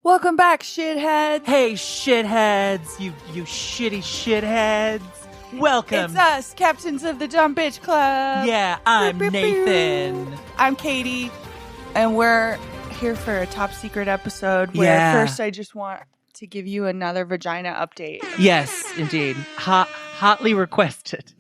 Welcome back, shitheads. Hey, shitheads, you shitty shitheads. Welcome. It's us, captains of the Dumb Bitch Club. Yeah, I'm Nathan. I'm Katie, and we're here for a top secret episode where first I just want to give you another vagina update. Yes, indeed. Hotly requested.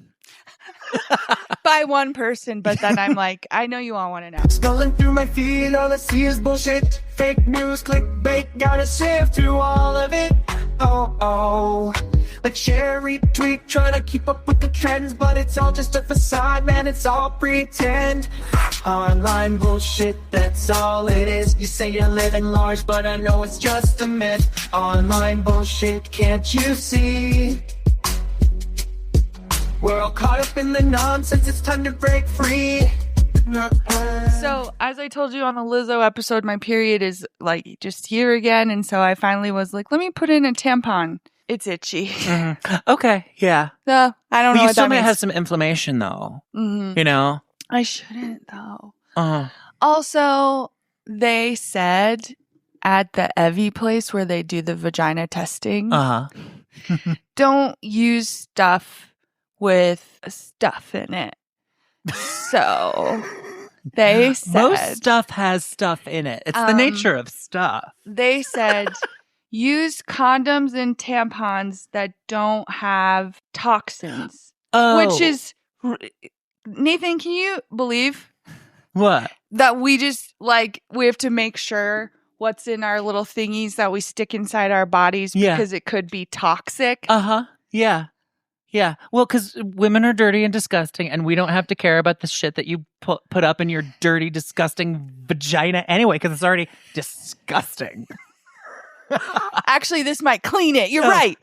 By one person, but then I'm like, I know you all want to know. Scrolling through my feed, all I see is bullshit. Fake news, clickbait, gotta sift through all of it. Oh. Like share, retweet, trying to keep up with the trends, but it's all just a facade, man, it's all pretend. Online bullshit, that's all it is. You say you're living large, but I know it's just a myth. Online bullshit, can't you see? We're all caught up in the nonsense, it's time to break free. So, as I told you on the Lizzo episode, my period is like just here again, and so I finally was like, let me put in a tampon. It's itchy. Mm-hmm. Okay, yeah. I don't know you what still that may means. have some inflammation, though. Mm-hmm. You know? I shouldn't, though. Uh-huh. Also, they said at the Evie place where they do the vagina testing, don't use stuff with stuff in it. So they said most stuff has stuff in it. It's the nature of stuff. They said use condoms and tampons that don't have toxins. Which is Nathan, can you believe what? That we just we have to make sure what's in our little thingies that we stick inside our bodies because it could be toxic. Yeah. Well, because women are dirty and disgusting, and we don't have to care about the shit that you put up in your dirty, disgusting vagina anyway, because it's already disgusting. Actually, this might clean it. You're right.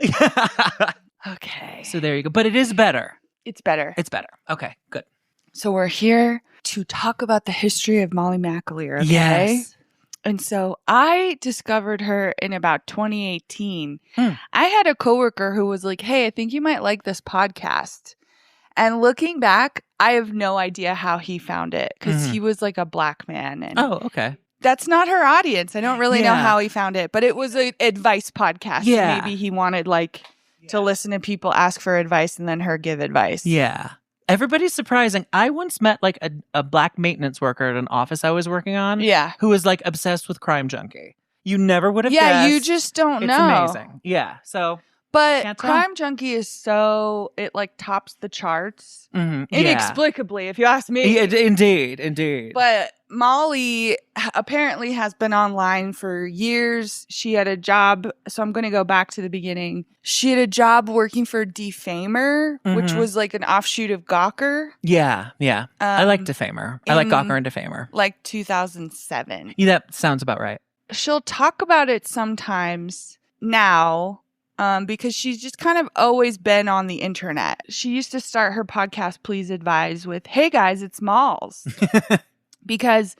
Okay. So there you go. But it is better. It's better. It's better. Okay, good. So we're here to talk about the history of Molly McAleer, okay? Yes. And so I discovered her in about 2018. I had a coworker who was like, hey, I think you might like this podcast. And looking back, I have no idea how he found it because he was like a black man. And okay. That's not her audience. I don't really know how he found it, but it was an advice podcast. Yeah. Maybe he wanted to listen to people ask for advice and then her give advice. Yeah. Everybody's surprising. I once met a black maintenance worker at an office I was working on. Yeah. Who was obsessed with Crime Junkie. You never would have guessed. Yeah, you just don't know. It's amazing. Yeah. So But Crime Junkie is it tops the charts. Inexplicably, if you ask me. Yeah, indeed. But Molly apparently has been online for years. She had a job. So I'm going to go back to the beginning. She had a job working for Defamer, which was an offshoot of Gawker. Yeah. I like Defamer. I like Gawker and Defamer. 2007. Yeah, that sounds about right. She'll talk about it sometimes now. Because she's just kind of always been on the internet. She used to start her podcast, Please Advise, with, hey guys, it's Molls. Because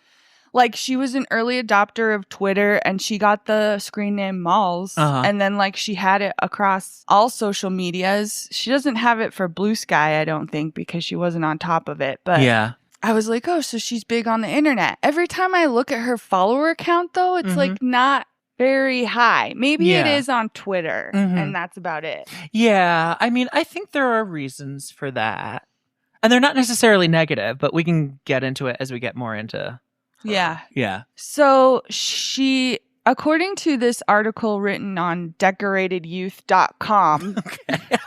she was an early adopter of Twitter and she got the screen name Molls. And then she had it across all social medias. She doesn't have it for Blue Sky, I don't think, because she wasn't on top of it. But yeah. I was like, oh, so she's big on the internet. Every time I look at her follower count, though, it's not very high. Maybe it is on Twitter, and that's about it. Yeah. I mean, I think there are reasons for that. And they're not necessarily negative, but we can get into it as we get more into... Yeah. Yeah. So she, according to this article written on decoratedyouth.com... Okay.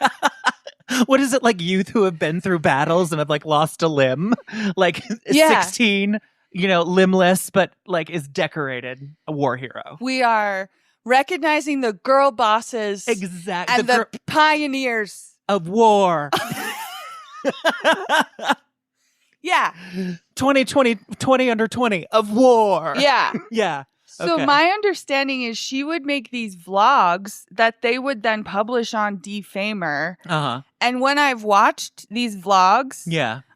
What is it, youth who have been through battles and have, lost a limb? 16... limbless, but is decorated, a war hero. We are recognizing the girl bosses. Exactly. And the pioneers of war. Yeah. 20 under 20 of war. Yeah. Yeah. So my understanding is she would make these vlogs that they would then publish on Defamer. And when I've watched these vlogs,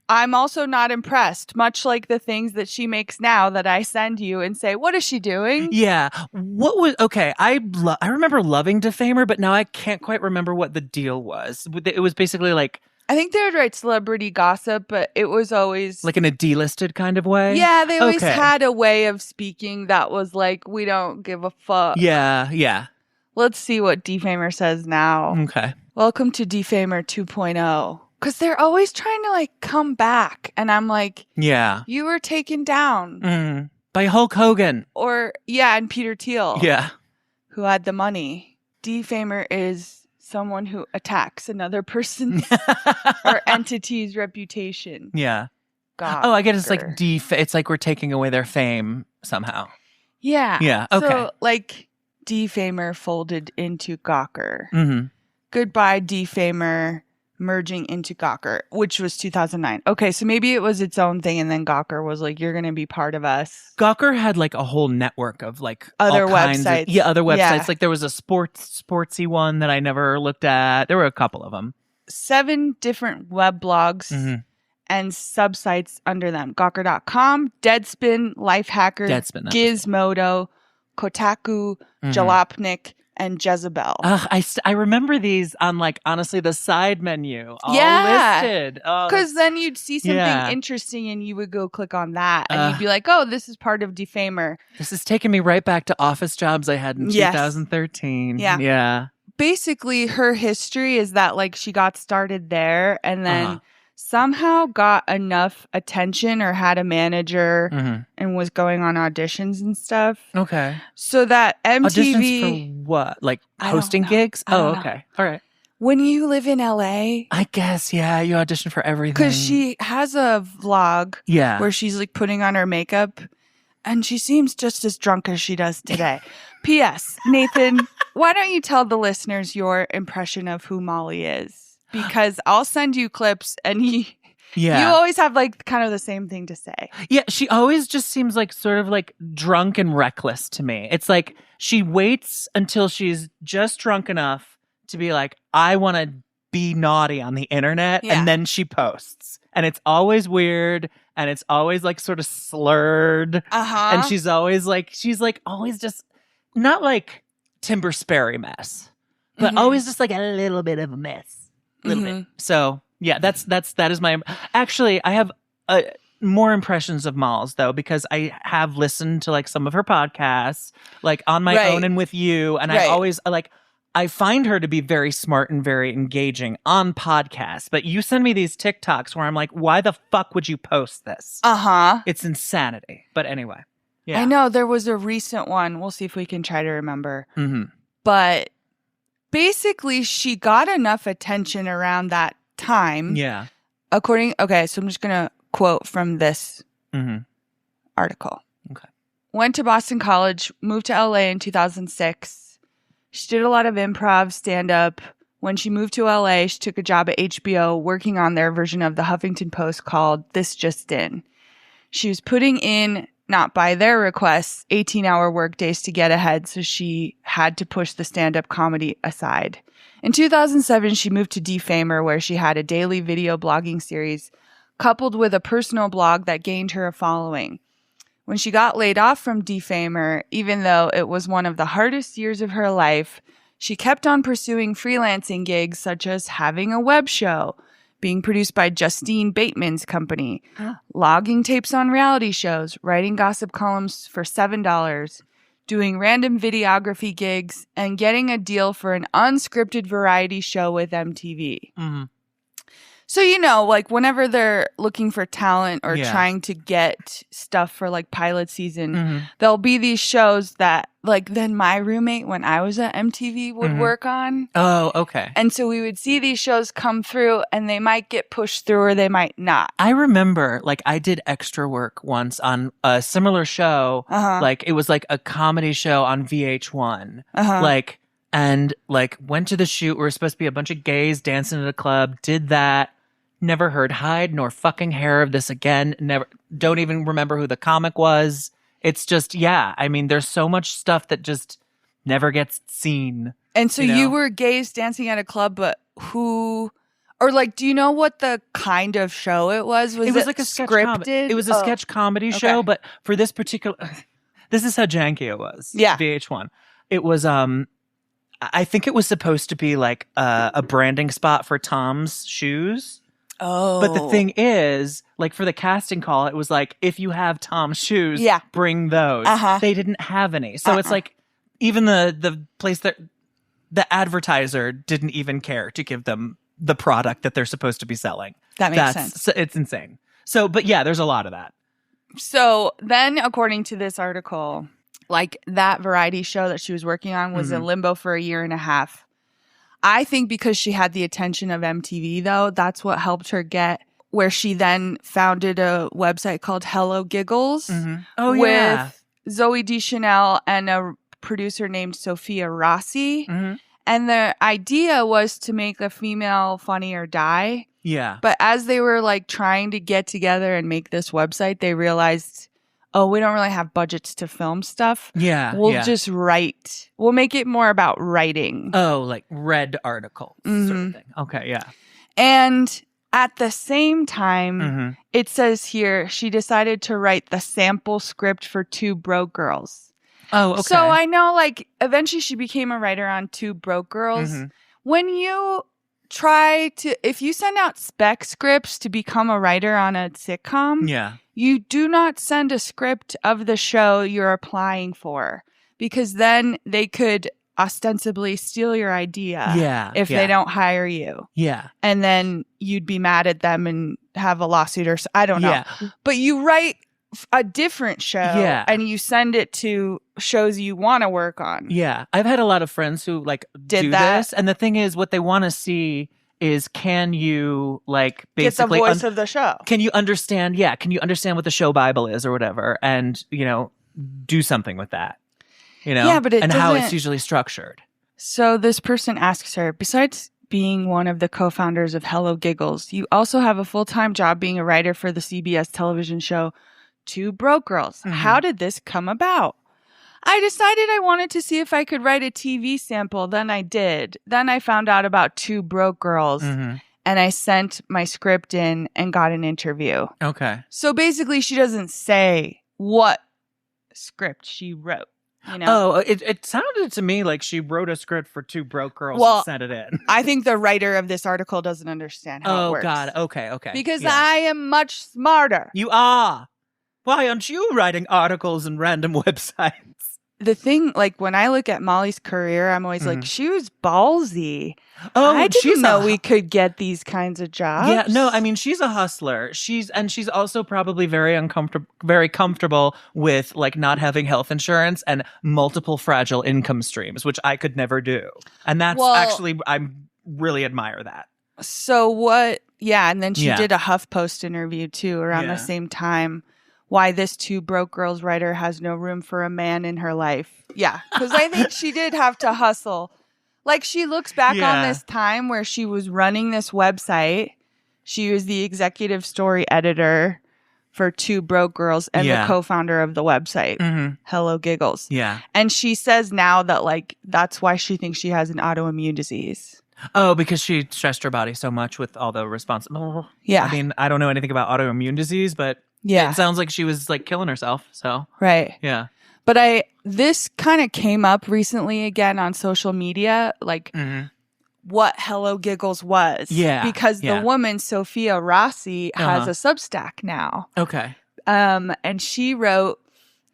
I'm also not impressed, much like the things that she makes now that I send you and say, what is she doing? Yeah. I remember loving Defamer, but now I can't quite remember what the deal was. It was basically I think they would write celebrity gossip, but it was always Like in a delisted kind of way? yeah, they always Okay. had a way of speaking that was like, we don't give a fuck. Yeah. Let's see what Defamer says now. Okay. Welcome to Defamer 2.0. Because they're always trying to like come back. And I'm like, Yeah. you were taken down. By Hulk Hogan. Or, yeah, and Peter Thiel. Yeah. Who had the money. Defamer is someone who attacks another person's or entity's reputation. Yeah. God. Oh, I get it's like it's like we're taking away their fame somehow. Yeah. Yeah. Okay. So, like, Defamer folded into Gawker. Mm-hmm. Goodbye, Defamer, merging into Gawker, which was 2009. Okay, so maybe it was its own thing, and then Gawker was like, "You're going to be part of us." Gawker had like a whole network of like Other all kinds websites. Of, other websites. Yeah. Like there was a sportsy one that I never looked at. There were a couple of them. 7 different web blogs and subsites under them: Gawker.com, Deadspin, Lifehacker, Deadspin, Gizmodo, Kotaku, Jalopnik, and Jezebel. I remember these on like honestly the side menu all listed. Because then you'd see something Yeah. interesting and you would go click on that and you'd be like, oh, this is part of Defamer. This is taking me right back to office jobs I had in Yes. 2013. Yeah. Yeah. Basically, her history is that like she got started there and then somehow got enough attention or had a manager and was going on auditions and stuff. Okay. So that MTV. Auditions for what? Like I don't hosting know. gigs? I don't Oh, know. okay. All right. When you live in LA, I guess, yeah, you audition for everything. because she has a vlog Yeah. where she's like putting on her makeup and she seems just as drunk as she does today. P.S. Nathan, why don't you tell the listeners your impression of who Molly is? Because I'll send you clips and you always have like kind of the same thing to say. Yeah, she always just seems like sort of like drunk and reckless to me. It's like she waits until she's just drunk enough to be like, I want to be naughty on the internet. Yeah. And then she posts. And it's always weird. And it's always like sort of slurred. And she's always like always just not like Timber Sperry mess, but always just like a little bit of a mess. A little bit. So yeah, that is my. Actually, I have more impressions of Molls though because I have listened to like some of her podcasts, like on my own and with you, and I always I find her to be very smart and very engaging on podcasts. But you send me these TikToks where I'm like, why the fuck would you post this? It's insanity. But anyway, yeah, I know there was a recent one. We'll see if we can try to remember. But basically, she got enough attention around that time. Yeah. Okay, so I'm just going to quote from this article. Okay. Went to Boston College, moved to LA in 2006. She did a lot of improv, stand-up. When she moved to LA, she took a job at HBO working on their version of the Huffington Post called This Just In. She was putting in, not by their requests, 18-hour workdays to get ahead, so she had to push the stand-up comedy aside. In 2007, she moved to Defamer, where she had a daily video blogging series coupled with a personal blog that gained her a following. When she got laid off from Defamer, even though it was one of the hardest years of her life, she kept on pursuing freelancing gigs such as having a web show, being produced by Justine Bateman's company, logging tapes on reality shows, writing gossip columns for $7, doing random videography gigs, and getting a deal for an unscripted variety show with MTV. So, you know, like whenever they're looking for talent or trying to get stuff for like pilot season, there'll be these shows that like then my roommate when I was at MTV would work on. Oh, okay. And so we would see these shows come through and they might get pushed through or they might not. I remember like I did extra work once on a similar show. Like it was like a comedy show on VH1. Like, and like went to the shoot. We were supposed to be a bunch of gays dancing at a club. Did that. Never heard hide nor fucking hair of this again. Never. Don't even remember who the comic was. It's just, yeah. I mean, there's so much stuff that just never gets seen. And so you were gays dancing at a club, but who, or like, do you know what the kind of show it was? Was it like a sketch scripted? It was a sketch comedy show, but for this particular, this is how janky it was. Yeah. VH1. It was, I think it was supposed to be like a branding spot for Tom's shoes. Oh. But the thing is, like for the casting call, it was like, if you have Tom's shoes, Yeah. bring those. Uh-huh. They didn't have any. So it's like, even the place that the advertiser didn't even care to give them the product that they're supposed to be selling. That makes sense. It's insane. So, but yeah, there's a lot of that. So then, according to this article, like that variety show that she was working on was in limbo for a year and a half. I think because she had the attention of MTV, though, that's what helped her get where she then founded a website called Hello Giggles Oh, yeah. with Zoe Deschanel and a producer named Sophia Rossi. And the idea was to make a female Funny or Die. Yeah. But as they were like trying to get together and make this website, they realized, oh, we don't really have budgets to film stuff. Yeah. We'll just write. We'll make it more about writing. Oh, like read articles sort of thing. Okay, yeah. And at the same time, it says here she decided to write the sample script for Two Broke Girls. Oh, okay. So I know like eventually she became a writer on Two Broke Girls. When you if you send out spec scripts to become a writer on a sitcom, yeah. you do not send a script of the show you're applying for because then they could ostensibly steal your idea if they don't hire you. Yeah. And then you'd be mad at them and have a lawsuit or I don't know. Yeah. But you write a different show and you send it to shows you want to work on. Yeah. I've had a lot of friends who like do this. And the thing is, what they want to see is, can you like basically get the voice of the show? Can you understand? Yeah. Can you understand what the show Bible is or whatever? And, you know, do something with that, you know? Yeah, but and how it's usually structured. So this person asks her, besides being one of the co-founders of Hello Giggles, you also have a full-time job being a writer for the CBS television show Two Broke Girls. How did this come about? I decided I wanted to see if I could write a TV sample. Then I did. Then I found out about Two Broke Girls and I sent my script in and got an interview. Okay. So basically she doesn't say what script she wrote. You know? Oh, it sounded to me like she wrote a script for Two Broke Girls and sent it in. I think the writer of this article doesn't understand how it works. Oh, God. Okay. Because I am much smarter. You are. Why aren't you writing articles in random websites? The thing, like, when I look at Molly's career, I'm always like, she was ballsy. Oh, I didn't know we could get these kinds of jobs. Yeah, no, I mean, she's a hustler. She's also probably very comfortable with like not having health insurance and multiple fragile income streams, which I could never do. And that's actually, I really admire that. So what? Yeah, and then she did a HuffPost interview too around the same time. Why this Two Broke Girls writer has no room for a man in her life. Yeah, because I think she did have to hustle. Like, she looks back on this time where she was running this website. She was the executive story editor for Two Broke Girls and the co-founder of the website, Hello Giggles. Yeah. And she says now that, like, that's why she thinks she has an autoimmune disease. Oh, because she stressed her body so much with all the responsibility. Yeah. I mean, I don't know anything about autoimmune disease, but it sounds like she was like killing herself. So right. Yeah. But this kind of came up recently again on social media, like what Hello Giggles was. Yeah. Because the woman, Sophia Rossi, has a Substack now. Okay. And she wrote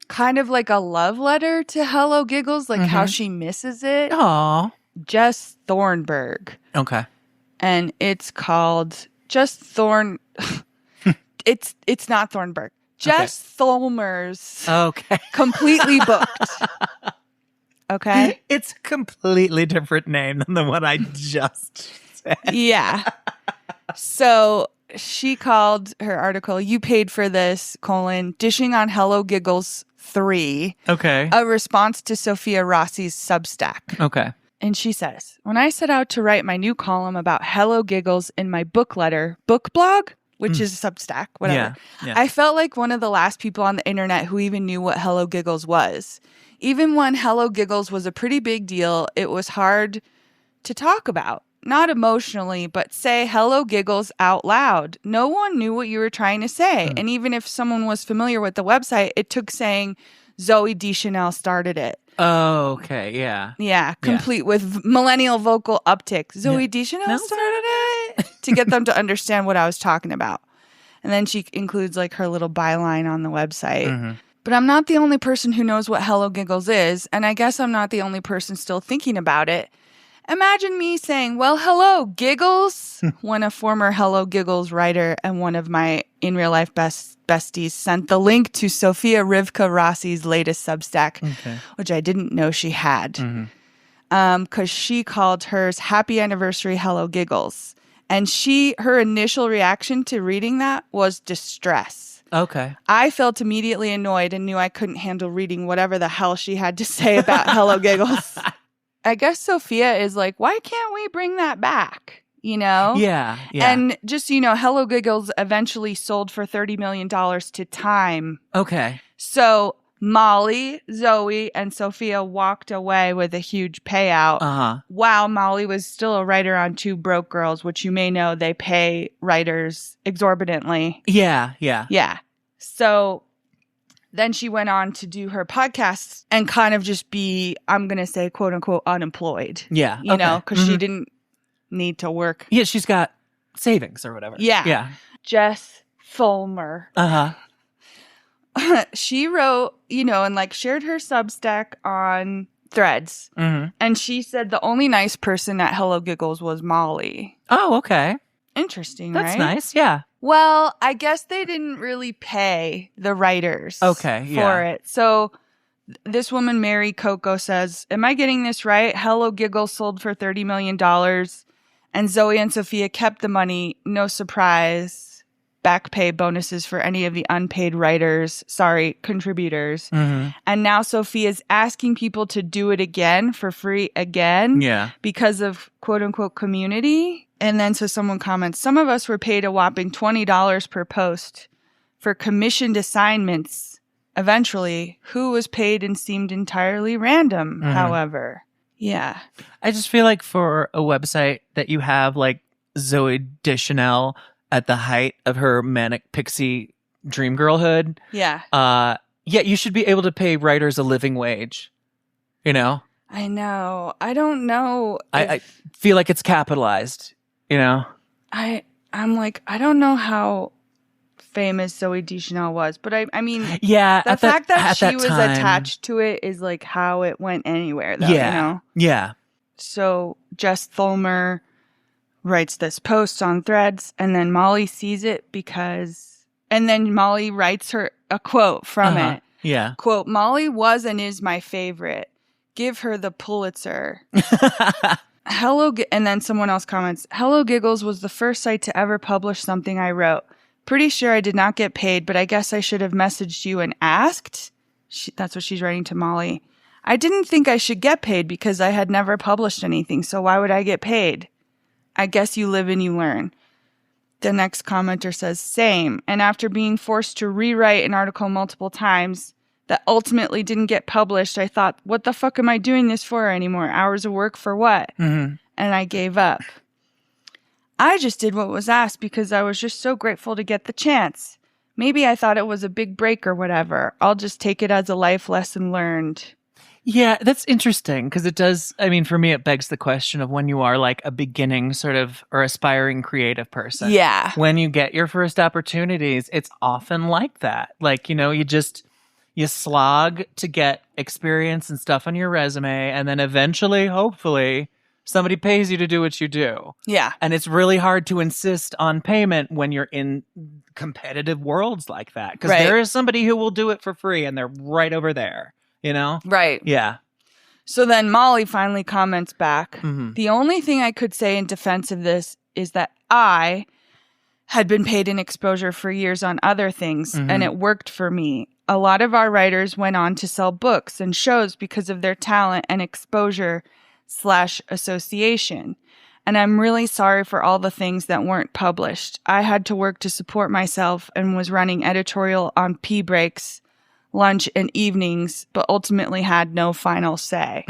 kind of like a love letter to Hello Giggles, like how she misses it. Aw. Jess Thornburg. Okay. And it's called Just Thorn. It's not Thornburg. Jess Tholmers. Okay. Completely booked. Okay. It's a completely different name than the one I just said. Yeah. So she called her article, "You Paid for This, Dishing on Hello Giggles 3. Okay. A response to Sophia Rossi's Substack." Okay. And she says, "When I set out to write my new column about Hello Giggles in my book blog, which is Substack, whatever, I felt like one of the last people on the internet who even knew what Hello Giggles was. Even when Hello Giggles was a pretty big deal, it was hard to talk about. Not emotionally, but say Hello Giggles out loud. No one knew what you were trying to say. And even if someone was familiar with the website, it took saying Zoe Deschanel started it. Oh, okay. Yeah. Yeah, complete with millennial vocal uptick. Zoe Deschanel started it. to get them to understand what I was talking about. And then she includes like her little byline on the website. Mm-hmm. But I'm not the only person who knows what Hello Giggles is, and I guess I'm not the only person still thinking about it. Imagine me saying, well, hello, Giggles, when a former Hello Giggles writer and one of my in real life besties sent the link to Sophia Rivka Rossi's latest Substack, which I didn't know she had, because she called hers Happy Anniversary Hello Giggles. And her initial reaction to reading that was distress. Okay. I felt immediately annoyed and knew I couldn't handle reading whatever the hell she had to say about Hello Giggles. I guess Sophia is like, why can't we bring that back? You know? Yeah. And just, Hello Giggles eventually sold for $30 million to Time. Okay. So Molly, Zoe, and Sophia walked away with a huge payout. While Molly was still a writer on Two Broke Girls, which you may know they pay writers exorbitantly. Yeah. So then she went on to do her podcast and kind of just be, I'm going to say, quote unquote, unemployed. Yeah. You know, because she didn't need to work. Yeah, she's got savings or whatever. Yeah. Jess Fulmer. She wrote, and like shared her Substack on Threads. And she said the only nice person at Hello Giggles was Molly. Oh, okay. Interesting, That's right? nice. Yeah. Well, I guess they didn't really pay the writers for it. So this woman, Mary Coco, says, am I getting this right? Hello Giggles sold for $30 million and Zoe and Sophia kept the money. No surprise. Back pay bonuses for any of the unpaid contributors. And now Sophia's asking people to do it again for free again. Yeah. Because of quote unquote community. And then so someone comments, some of us were paid a whopping $20 per post for commissioned assignments. Eventually, who was paid and seemed entirely random, however. Yeah. I just feel like for a website that you have like Zoe Deschanel at the height of her manic pixie dream girlhood. Yeah. You should be able to pay writers a living wage. You know? I know. I don't know. I feel like it's capitalized, you know? I'm like, I don't know how famous Zoe Deschanel was, but I mean, yeah, the fact that she was time, attached to it is like how it went anywhere, though, you know? Yeah. So Jess Fulmer writes this post on Threads, and then Molly sees it and then Molly writes her a quote from it. Yeah. Quote, Molly was and is my favorite. Give her the Pulitzer. And then someone else comments, Hello Giggles was the first site to ever publish something I wrote. Pretty sure I did not get paid, but I guess I should have messaged you and asked. That's what she's writing to Molly. I didn't think I should get paid because I had never published anything, so why would I get paid? I guess you live and you learn. The next commenter says, same. And after being forced to rewrite an article multiple times that ultimately didn't get published, I thought, what the fuck am I doing this for anymore? Hours of work for what? And I gave up. I just did what was asked because I was just so grateful to get the chance. Maybe I thought it was a big break or whatever. I'll just take it as a life lesson learned. Yeah, that's interesting because it does. I mean, for me, it begs the question of when you are like a beginning sort of or aspiring creative person. Yeah. When you get your first opportunities, it's often like that. Like, you slog to get experience and stuff on your resume. And then eventually, hopefully, somebody pays you to do what you do. Yeah. And it's really hard to insist on payment when you're in competitive worlds like that. Because there is somebody who will do it for free and they're right over there. You know? Right. Yeah. So then Molly finally comments back. The only thing I could say in defense of this is that I had been paid in exposure for years on other things, and it worked for me. A lot of our writers went on to sell books and shows because of their talent and exposure/association. And I'm really sorry for all the things that weren't published. I had to work to support myself and was running editorial on pee breaks, lunch, and evenings, but ultimately had no final say.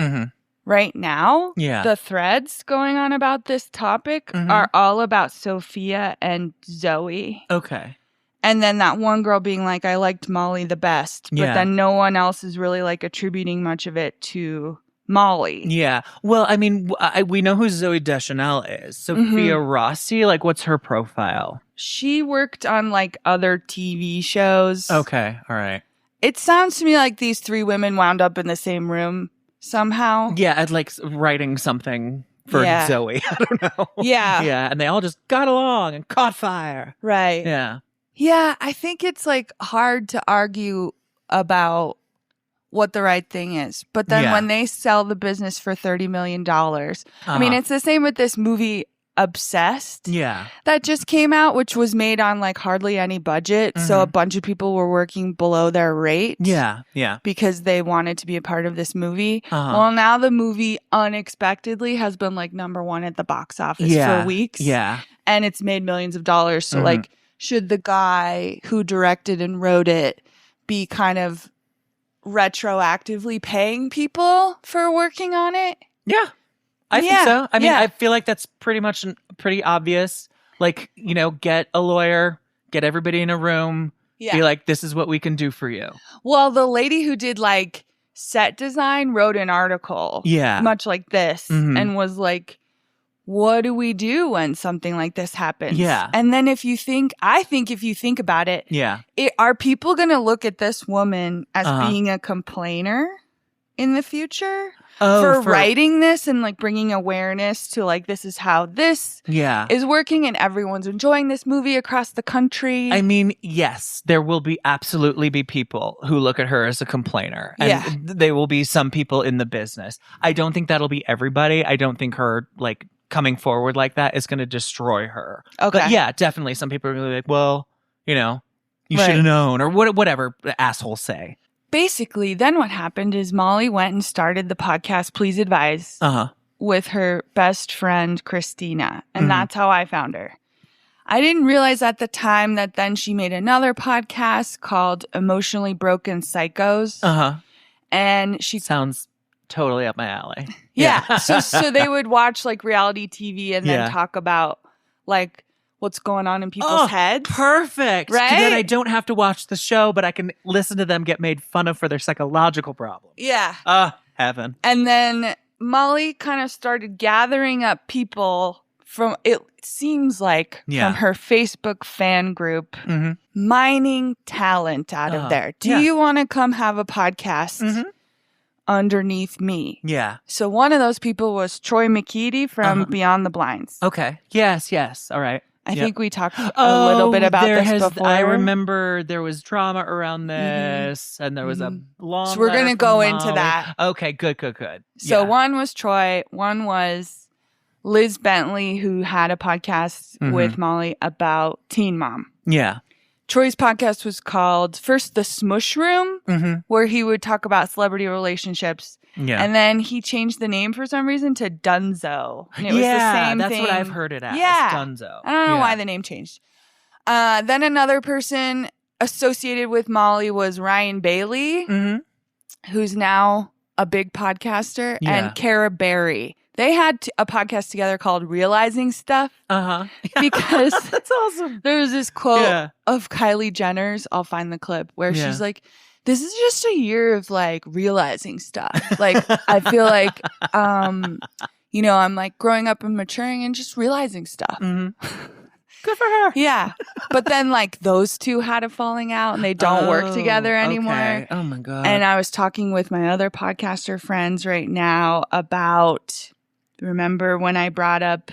Right now, the threads going on about this topic are all about Sophia and Zoe. Okay. And then that one girl being like, I liked Molly the best, but then no one else is really like attributing much of it to Molly. Yeah. Well, I mean, we know who Zoe Deschanel is. Sophia Rossi, like, what's her profile? She worked on like other TV shows. Okay. All right. It sounds to me like these three women wound up in the same room somehow. Yeah. I'd like writing something for Zoe. I don't know. Yeah. Yeah. And they all just got along and caught fire. Right. Yeah. Yeah. I think it's like hard to argue about what the right thing is. But then when they sell the business for $30 million, I mean, it's the same with this movie Obsessed. Yeah. That just came out, which was made on like hardly any budget. So a bunch of people were working below their rate. Yeah. Yeah. Because they wanted to be a part of this movie. Well, now the movie unexpectedly has been like number one at the box office for weeks. Yeah. And it's made millions of dollars. So like, should the guy who directed and wrote it be kind of retroactively paying people for working on it? Yeah. I think so. I mean, I feel like that's pretty much pretty obvious. Like, you know, get a lawyer, get everybody in a room, be like, this is what we can do for you. Well, the lady who did like set design wrote an article much like this and was like, what do we do when something like this happens? Yeah. And then if you think about it, are people going to look at this woman as being a complainer in the future for writing this and like bringing awareness to like, this is how this is working and everyone's enjoying this movie across the country? I mean, yes, there will absolutely be people who look at her as a complainer. And there will be some people in the business. I don't think that'll be everybody. I don't think her like coming forward like that is going to destroy her. Okay. But yeah, definitely some people are going to be like, well, you know, you should have known, or whatever the assholes say. Basically, then what happened is Molly went and started the podcast Please Advise with her best friend Christina. And that's how I found her. I didn't realize at the time that then she made another podcast called Emotionally Broken Psychos. And she sounds totally up my alley. Yeah. so they would watch like reality TV and then talk about like what's going on in people's heads. Perfect. Right? Then I don't have to watch the show, but I can listen to them get made fun of for their psychological problems. Yeah. Heaven. And then Molly kind of started gathering up people from, it seems like, from her Facebook fan group, mining talent out of there. Do you want to come have a podcast underneath me? Yeah. So one of those people was Troy McKeady from Beyond the Blinds. Okay. Yes. All right. I think we talked a little bit about this before. I remember there was drama around this, and there was a long. So we're going to go into that. Okay, good. So one was Troy, one was Liz Bentley, who had a podcast with Molly about Teen Mom. Yeah. Troy's podcast was called first The Smush Room, where he would talk about celebrity relationships. Yeah. And then he changed the name for some reason to Dunzo. And it was the same that's thing. what I've heard it as. Yeah. Dunzo. I don't know why the name changed. Then another person associated with Molly was Ryan Bailey, who's now a big podcaster, and Cara Berry. They had a podcast together called Realizing Stuff. Because that's awesome. There was this quote of Kylie Jenner's, I'll find the clip, where she's like, this is just a year of like realizing stuff. Like, I feel like, you know, I'm like growing up and maturing and just realizing stuff. Good for her. Yeah. But then like those two had a falling out and they don't work together anymore. Okay. Oh my God. And I was talking with my other podcaster friends right now about, remember when I brought up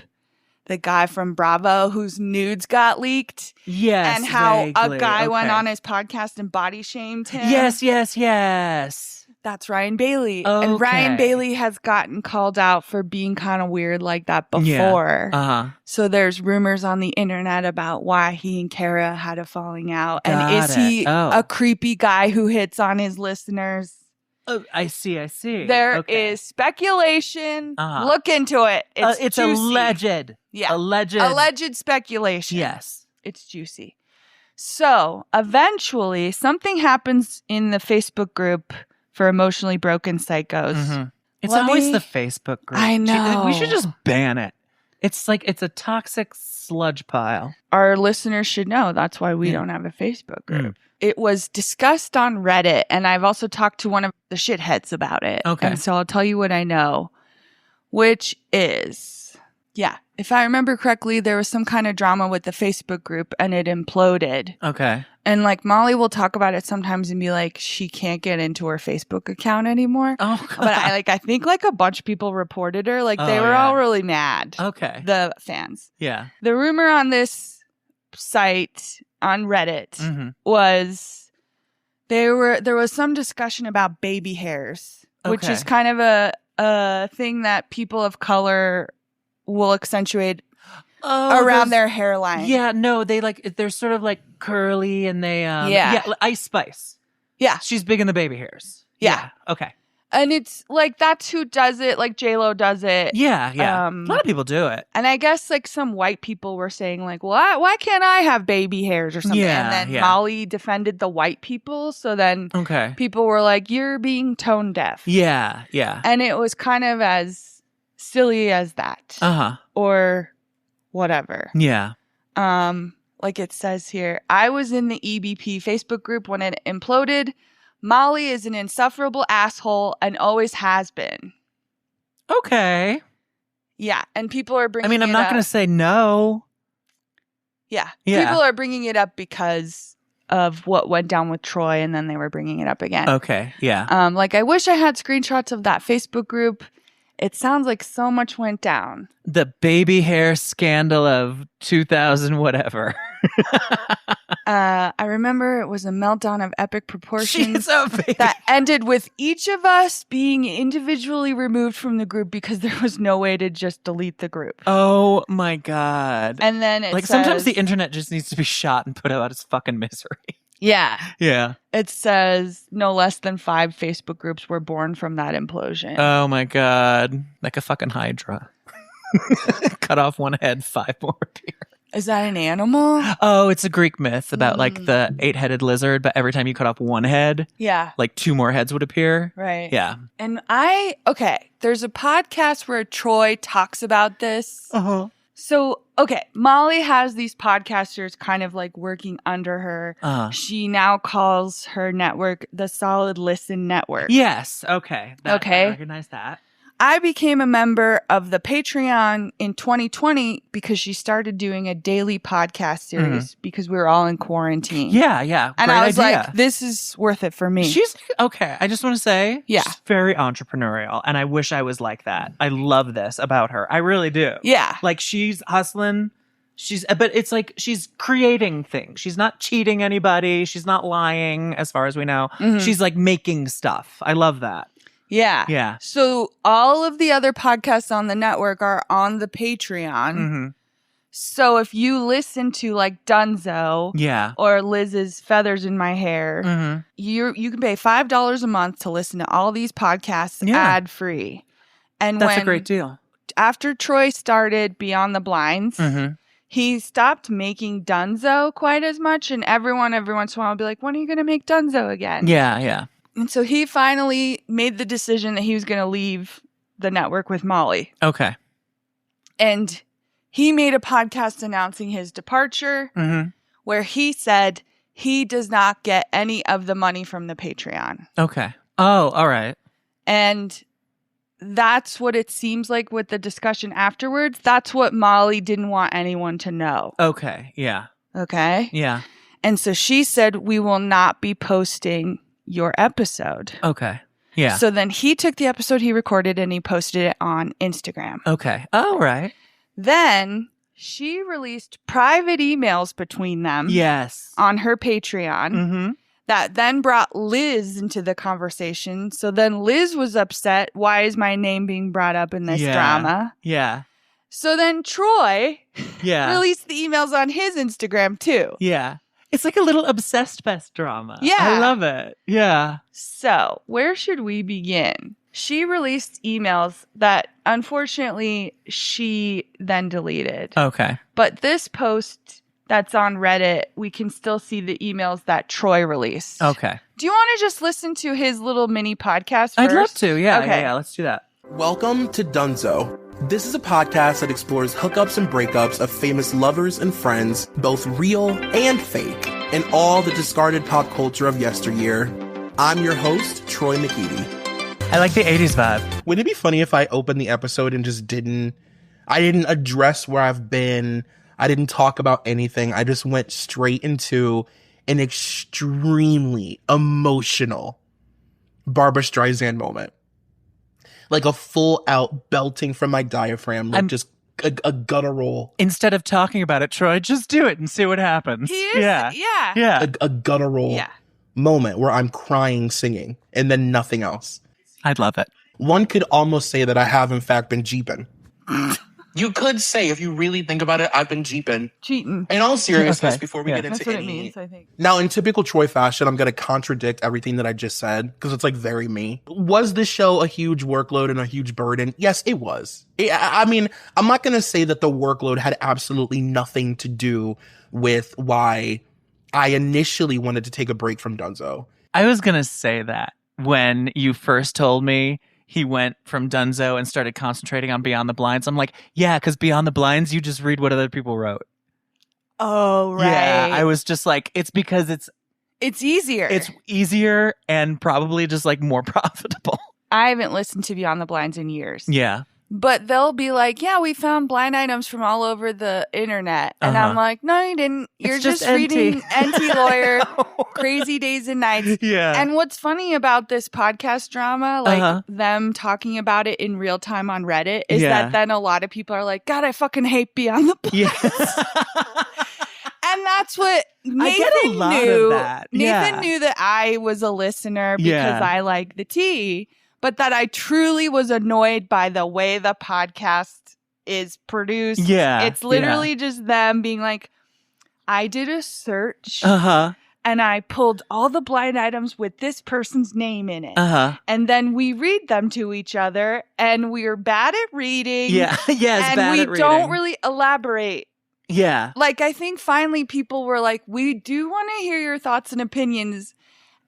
the guy from Bravo whose nudes got leaked? Yes. And how vaguely. a guy went on his podcast and body shamed him? Yes. That's Ryan Bailey. Okay. And Ryan Bailey has gotten called out for being kind of weird like that before. So there's rumors on the internet about why he and Cara had a falling out. And is he a creepy guy who hits on his listeners? Oh, I see. There is speculation. Look into it. It's juicy. alleged. Yeah. Alleged speculation. Yes. It's juicy. So eventually something happens in the Facebook group for Emotionally Broken Psychos. It's always the Facebook group. I know. We should just ban it. It's like it's a toxic sludge pile. Our listeners should know that's why we don't have a Facebook group. It was discussed on Reddit, and I've also talked to one of the shitheads about it. Okay. And so I'll tell you what I know, which is, if I remember correctly, there was some kind of drama with the Facebook group and it imploded. Okay. And like Molly will talk about it sometimes and be like, she can't get into her Facebook account anymore. Oh, God. But I think like a bunch of people reported her. Like they were all really mad. Okay. The fans. Yeah. The rumor on this site on Reddit Mm-hmm. was there was some discussion about baby hairs, which Okay. is kind of a thing that people of color will accentuate around their hairline. Yeah, no, they're sort of like curly and they Ice Spice. Yeah. She's big in the baby hairs. Yeah. Okay. And it's like that's who does it, like J-Lo does it. Yeah. A lot of people do it. And I guess like some white people were saying like, well, why can't I have baby hairs or something? Yeah, and then yeah. Molly defended the white people. So then Okay. people were like, you're being tone deaf. Yeah. And it was kind of as silly as that. Uh-huh. Or whatever. Yeah. Like it says here, I was in the EBP Facebook group when it imploded. Molly is an insufferable asshole and always has been. Okay. Yeah, and people are bringing I mean, I'm it not up. going to say no. Yeah. Yeah. People are bringing it up because of what went down with Troy, and then they were bringing it up again. Okay. Yeah. Like, I wish I had screenshots of that Facebook group. It sounds like so much went down. The baby hair scandal of 2000 whatever. I remember it was a meltdown of epic proportions She's a baby. that ended with each of us being individually removed from the group because there was no way to just delete the group. Oh my God. And then it like says, sometimes the internet just needs to be shot and put out its fucking misery. Yeah. Yeah. It says no less than 5 Facebook groups were born from that implosion. Oh my God. Like a fucking Hydra. Cut off one head, 5 more appear. Is that an animal? Oh, it's a Greek myth about like the 8-headed lizard, but every time you cut off one head, Yeah. like 2 more heads would appear. Right. Yeah. And there's a podcast where Troy talks about this. Uh-huh. So, Molly has these podcasters kind of like working under her. She now calls her network the Solid Listen Network. Yes. Okay. Okay. I recognize that. I became a member of the Patreon in 2020 because she started doing a daily podcast series because we were all in quarantine. Yeah. Yeah. And Great I was idea. like, this is worth it for me. She's okay. I just want to say, Yeah. she's very entrepreneurial, and I wish I was like that. I love this about her. I really do. Yeah. Like she's hustling. But it's like she's creating things. She's not cheating anybody. She's not lying, as far as we know. She's like making stuff. I love that. Yeah. Yeah. So all of the other podcasts on the network are on the Patreon. Mm-hmm. So if you listen to like Dunzo Yeah. or Liz's Feathers in My Hair, Mm-hmm. you can pay $5 a month to listen to all these podcasts ad free. And That's a great deal. After Troy started Beyond the Blinds, he stopped making Dunzo quite as much, and everyone every once in a while will be like, when are you going to make Dunzo again? Yeah. Yeah. And so he finally made the decision that he was going to leave the network with Molly. Okay. And he made a podcast announcing his departure where he said he does not get any of the money from the Patreon. Okay. Oh, all right. And that's what it seems like with the discussion afterwards. That's what Molly didn't want anyone to know. Okay. Yeah. Okay? Yeah. And so she said, we will not be posting your episode. Okay. Yeah. So then he took the episode he recorded and he posted it on Instagram. Okay. All right. Then she released private emails between them Yes. on her Patreon Mm-hmm. that then brought Liz into the conversation. So then Liz was upset. Why is my name being brought up in this drama? Yeah. So then Troy Yeah. released the emails on his Instagram too. Yeah. It's like a little obsessed fest drama. Yeah. I love it. Yeah. So where should we begin? She released emails that unfortunately she then deleted. Okay. But this post that's on Reddit, we can still see the emails that Troy released. Okay. Do you want to just listen to his little mini podcast first? I'd love to. Yeah. Okay. Yeah. Let's do that. Welcome to Dunzo. This is a podcast that explores hookups and breakups of famous lovers and friends, both real and fake, and all the discarded pop culture of yesteryear. I'm your host, Troy McEady. I like the 80s vibe. Wouldn't it be funny if I opened the episode and just didn't address where I've been? I didn't talk about anything. I just went straight into an extremely emotional Barbra Streisand moment. Like a full out belting from my diaphragm, like just a guttural. Instead of talking about it, Troy, just do it and see what happens. He is, yeah. A guttural moment where I'm crying, singing, and then nothing else. I'd love it. One could almost say that I have, in fact, been jeeping. You could say, if you really think about it, I've been jeeping. Cheating. In all seriousness, Okay. before we get into That's what any... it means, I think. Now, in typical Troy fashion, I'm going to contradict everything that I just said because it's like very me. Was this show a huge workload and a huge burden? Yes, it was. I mean, I'm not going to say that the workload had absolutely nothing to do with why I initially wanted to take a break from Dunzo. I was going to say that when you first told me he went from Dunzo and started concentrating on Beyond the Blinds. I'm like, yeah, because Beyond the Blinds, you just read what other people wrote. Oh, right. Yeah, I was just like, it's because it's easier. It's easier and probably just like more profitable. I haven't listened to Beyond the Blinds in years. Yeah. But they'll be like, yeah, we found blind items from all over the internet. And I'm like, no, you didn't. You're It's just just reading NT Lawyer, No. Crazy Days and Nights. Yeah. And what's funny about this podcast drama, like them talking about it in real time on Reddit, is that then a lot of people are like, God, I fucking hate Beyond the Blinds. Yes. And that's what Nathan I get a lot knew. of that. Nathan knew that I was a listener because I like the tea, but that I truly was annoyed by the way the podcast is produced. Yeah. It's literally just them being like, I did a search and I pulled all the blind items with this person's name in it. And then we read them to each other and we're bad at reading. Yeah. Yes, and bad we at reading. don't really elaborate. Yeah. Like, I think finally people were like, we do want to hear your thoughts and opinions.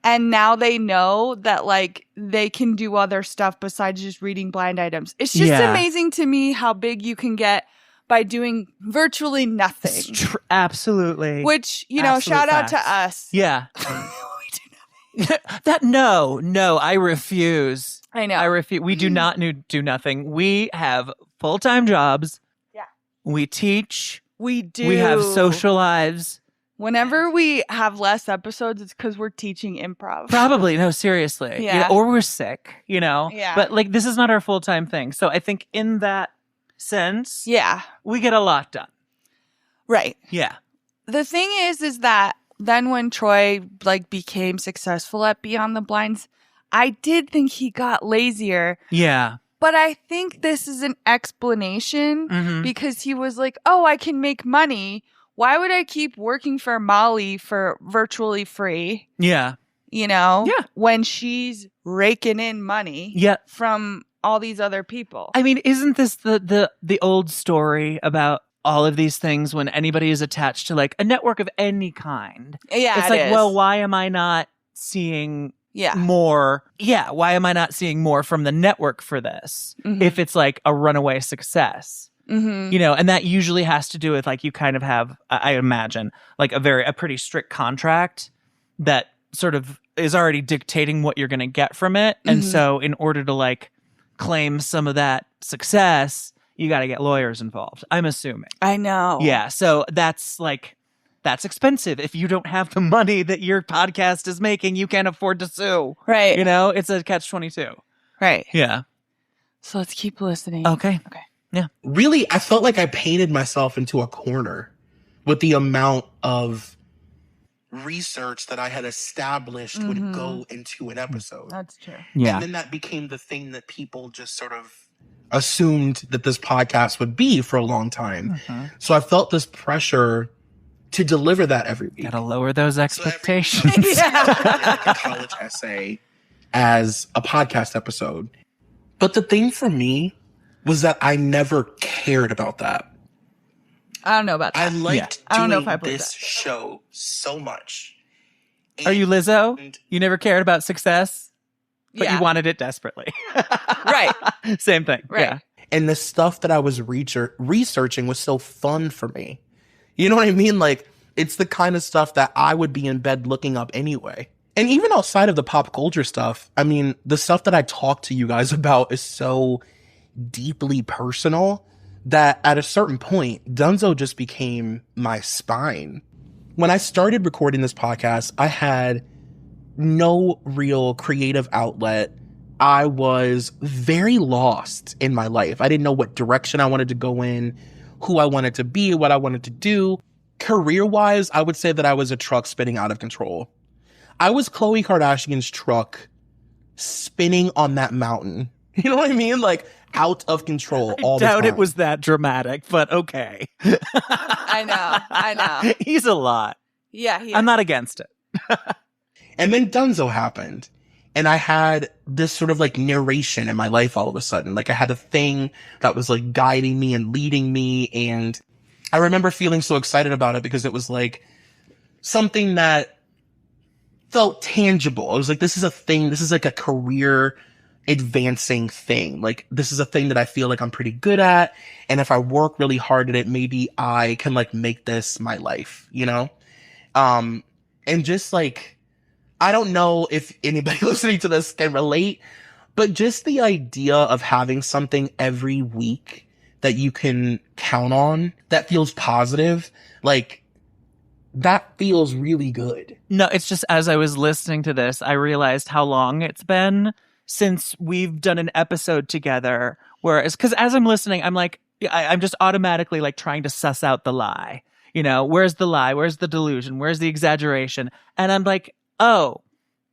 And now they know that, like, they can do other stuff besides just reading blind items. It's just amazing to me how big you can get by doing virtually nothing. Absolutely. Which, you know, Absolute shout out facts. to us. Yeah. We do nothing. No, I refuse. I know. I refuse. We do not do nothing. We have full-time jobs. Yeah. We teach. We do. We have social lives. Whenever we have less episodes, it's because we're teaching improv. Probably. No, seriously. Yeah. You know, or we're sick, you know? Yeah. But, like, this is not our full-time thing. So I think in that sense, Yeah. we get a lot done. Right. Yeah. The thing is that then when Troy, like, became successful at Beyond the Blinds, I did think he got lazier. Yeah. But I think this is an explanation because he was like, oh, I can make money. Why would I keep working for Molly for virtually free? Yeah. You know? Yeah. When she's raking in money from all these other people. I mean, isn't this the old story about all of these things when anybody is attached to, like, a network of any kind? Yeah, it's like, well, why am I not seeing more? Yeah, why am I not seeing more from the network for this if it's like a runaway success? You know, and that usually has to do with, like, you kind of have, I imagine, like a pretty strict contract that sort of is already dictating what you're going to get from it. And so in order to, like, claim some of that success, you got to get lawyers involved, I'm assuming. I know. Yeah. So that's expensive. If you don't have the money that your podcast is making, you can't afford to sue. Right. You know, it's a catch-22. Right. Yeah. So let's keep listening. Okay. Yeah. Really, I felt like I painted myself into a corner with the amount of research that I had established would go into an episode. That's true. Yeah. And then that became the thing that people just sort of assumed that this podcast would be for a long time. So I felt this pressure to deliver that every week. Gotta lower those expectations. Like a college essay as a podcast episode. But the thing for me was that I never cared about that. I don't know about that. I liked I don't know doing if I believe this that. show so much. Are you Lizzo? And- You never cared about success, but Yeah. you wanted it desperately. Right. Same thing. Right. Yeah. And the stuff that I was researching was so fun for me. You know what I mean? Like, it's the kind of stuff that I would be in bed looking up anyway. And even outside of the pop culture stuff, I mean, the stuff that I talk to you guys about is so deeply personal that at a certain point, Dunzo just became my spine. When I started recording this podcast, I had no real creative outlet. I was very lost in my life. I didn't know what direction I wanted to go in, who I wanted to be, what I wanted to do. Career-wise, I would say that I was a truck spinning out of control. I was Khloe Kardashian's truck spinning on that mountain. You know what I mean? Like, out of control all the time. I doubt it was that dramatic, but okay. I know. He's a lot. Yeah, I'm not against it. And then Dunzo happened. And I had this sort of like narration in my life all of a sudden. Like, I had a thing that was like guiding me and leading me. And I remember feeling so excited about it because it was like something that felt tangible. I was like, this is a thing. This is like a career advancing thing. Like, this is a thing that I feel like I'm pretty good at. And if I work really hard at it, maybe I can like make this my life, you know? And just like, I don't know if anybody listening to this can relate, but just the idea of having something every week that you can count on that feels positive, like, that feels really good. No, it's just as I was listening to this, I realized how long it's been since we've done an episode together. Whereas, because as I'm listening, I'm like, I'm just automatically like trying to suss out the lie. You know, where's the lie? Where's the delusion? Where's the exaggeration? And I'm like, oh,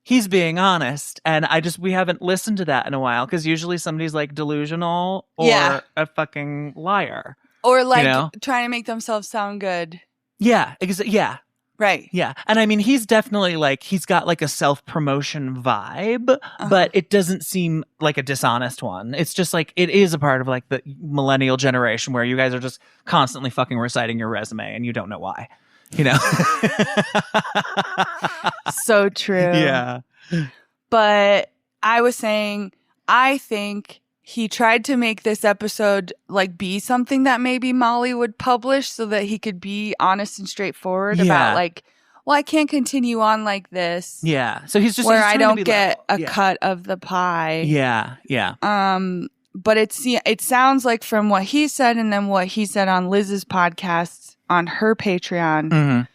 he's being honest. And we haven't listened to that in a while, because usually somebody's like delusional or a fucking liar. Or like, you know? trying to make themselves sound good. Yeah, yeah. Right. Yeah. And I mean, he's definitely like, he's got like a self-promotion vibe, but it doesn't seem like a dishonest one. It's just like, it is a part of like the millennial generation where you guys are just constantly fucking reciting your resume and you don't know why, you know? So true. Yeah. But I was saying, I think he tried to make this episode like be something that maybe Molly would publish so that he could be honest and straightforward about like, well, I can't continue on like this. Yeah. So he's just where he's I trying don't get a cut of the pie. Yeah. Yeah. But it sounds like from what he said and then what he said on Liz's podcast on her Patreon,